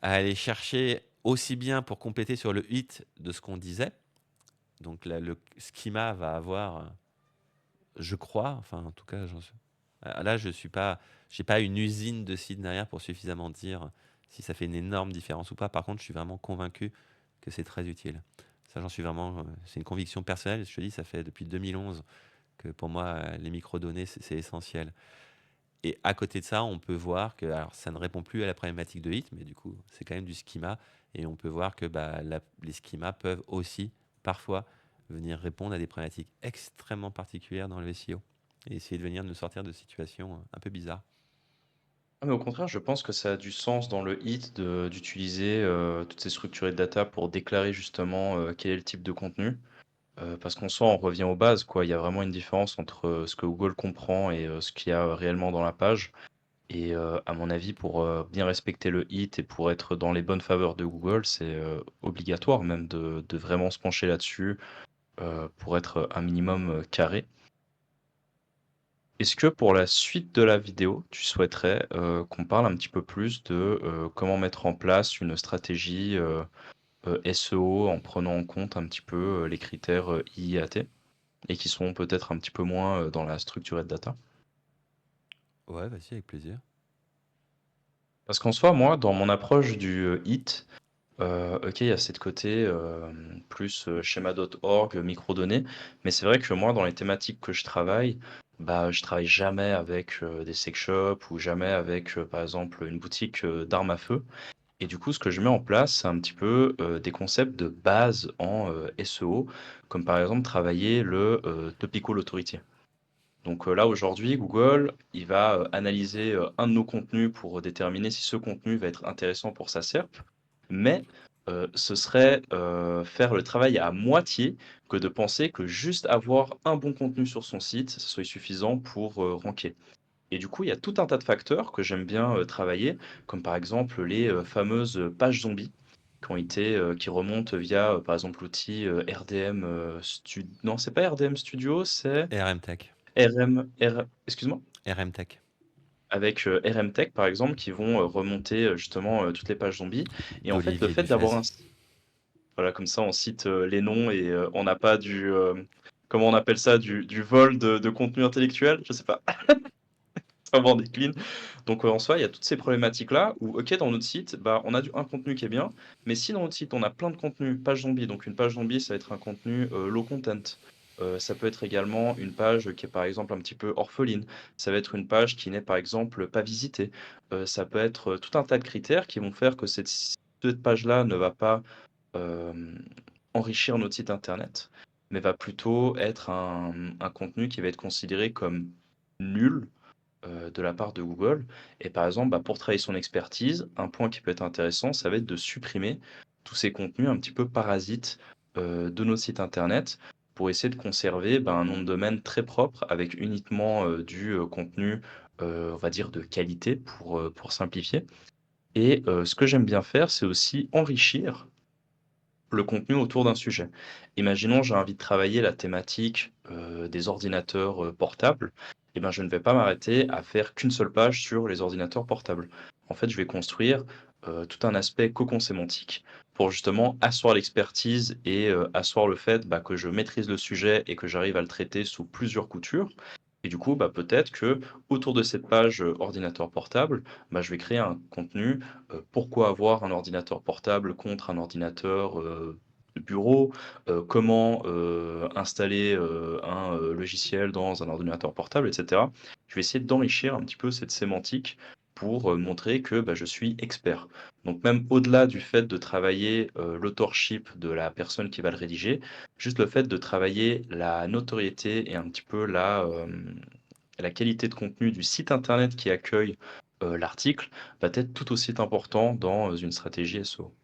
Speaker 2: à aller chercher aussi bien pour compléter sur le hit de ce qu'on disait. Donc, là, le schema va avoir, je crois, enfin, en tout cas, là, je suis pas, j'ai pas une usine de sites derrière pour suffisamment dire si ça fait une énorme différence ou pas. Par contre, je suis vraiment convaincu que c'est très utile. Ça, j'en suis vraiment. C'est une conviction personnelle. Je te dis, ça fait depuis 2011 que pour moi, les microdonnées, c'est essentiel. Et à côté de ça, on peut voir que, alors ça ne répond plus à la problématique de hit, mais du coup, c'est quand même du schema. Et on peut voir que bah, les schemas peuvent aussi, parfois, venir répondre à des problématiques extrêmement particulières dans le SEO. Et essayer de venir nous sortir de situations un peu bizarres.
Speaker 1: Ah, mais au contraire, je pense que ça a du sens dans le hit d'utiliser toutes ces structures de data pour déclarer justement quel est le type de contenu. Parce qu'en soi, on revient aux bases, quoi. Il y a vraiment une différence entre ce que Google comprend et ce qu'il y a réellement dans la page. Et à mon avis, pour bien respecter le hit et pour être dans les bonnes faveurs de Google, c'est obligatoire même de vraiment se pencher là-dessus pour être un minimum carré. Est-ce que pour la suite de la vidéo, tu souhaiterais qu'on parle un petit peu plus de comment mettre en place une stratégie SEO en prenant en compte un petit peu les critères IIAT et qui sont peut-être un petit peu moins dans la structurée de data?
Speaker 2: Ouais, vas-y, avec plaisir.
Speaker 1: Parce qu'en soi, moi, dans mon approche du hit, OK, il y a cette côté, plus, schema.org, microdonnées, mais c'est vrai que moi, dans les thématiques que je travaille, bah, je travaille jamais avec, des sex shops ou jamais avec, par exemple, une boutique, d'armes à feu et du coup, ce que je mets en place, c'est un petit peu, des concepts de base en, SEO, comme par exemple travailler le, topical authority. Donc, là, aujourd'hui, Google, il va, analyser, un de nos contenus pour déterminer si ce contenu va être intéressant pour sa SERP. Mais, ce serait, faire le travail à moitié que de penser que juste avoir un bon contenu sur son site, ce soit suffisant pour, ranker. Et du coup, il y a tout un tas de facteurs que j'aime bien, travailler, comme par exemple les, fameuses, pages zombies qui remontent via, par exemple l'outil, RDM, non, c'est pas RDM Studio, c'est
Speaker 2: RM Tech.
Speaker 1: excuse-moi?
Speaker 2: RM Tech.
Speaker 1: Avec, RM Tech par exemple, qui vont, remonter, justement, toutes les pages zombies et en fait, le
Speaker 2: D'Olivier
Speaker 1: fait d'avoir
Speaker 2: Duchesne.
Speaker 1: un voilà, comme ça, on cite, les noms et on n'a pas comment on appelle ça? Du vol de contenu intellectuel? Je sais pas, vraiment des clean. Donc, en soi, il y a toutes ces problématiques-là où, OK, dans notre site, bah, on a du un contenu qui est bien, mais si dans notre site, on a plein de contenus, page zombie, donc une page zombie, ça va être un contenu, low content. Ça peut être également une page qui est, par exemple, un petit peu orpheline. Ça va être une page qui n'est, par exemple, pas visitée. Ça peut être, tout un tas de critères qui vont faire que cette page-là ne va pas enrichir notre site internet, mais va plutôt être un contenu qui va être considéré comme nul de la part de Google. Et par exemple, bah, pour travailler son expertise, un point qui peut être intéressant, ça va être de supprimer tous ces contenus un petit peu parasites de nos sites internet pour essayer de conserver bah, un nom de domaine très propre avec uniquement du contenu, on va dire, de qualité pour simplifier. Et ce que j'aime bien faire, c'est aussi enrichir le contenu autour d'un sujet. Imaginons, j'ai envie de travailler la thématique, des ordinateurs, portables, et ben, je ne vais pas m'arrêter à faire qu'une seule page sur les ordinateurs portables. En fait, je vais construire, tout un aspect cocon sémantique pour justement asseoir l'expertise et asseoir le fait, bah, que je maîtrise le sujet et que j'arrive à le traiter sous plusieurs coutures et du coup, bah, peut-être que autour de cette page, ordinateur portable, bah, je vais créer un contenu. Pourquoi avoir un ordinateur portable contre un ordinateur, de bureau? Comment, installer, un, logiciel dans un ordinateur portable et cetera. Je vais essayer d'enrichir un petit peu cette sémantique pour, montrer que, bah, je suis expert. Donc même au-delà du fait de travailler, l'authorship de la personne qui va le rédiger, juste le fait de travailler la notoriété et un petit peu la qualité de contenu du site internet qui accueille, l'article va être tout aussi important dans, une stratégie SEO.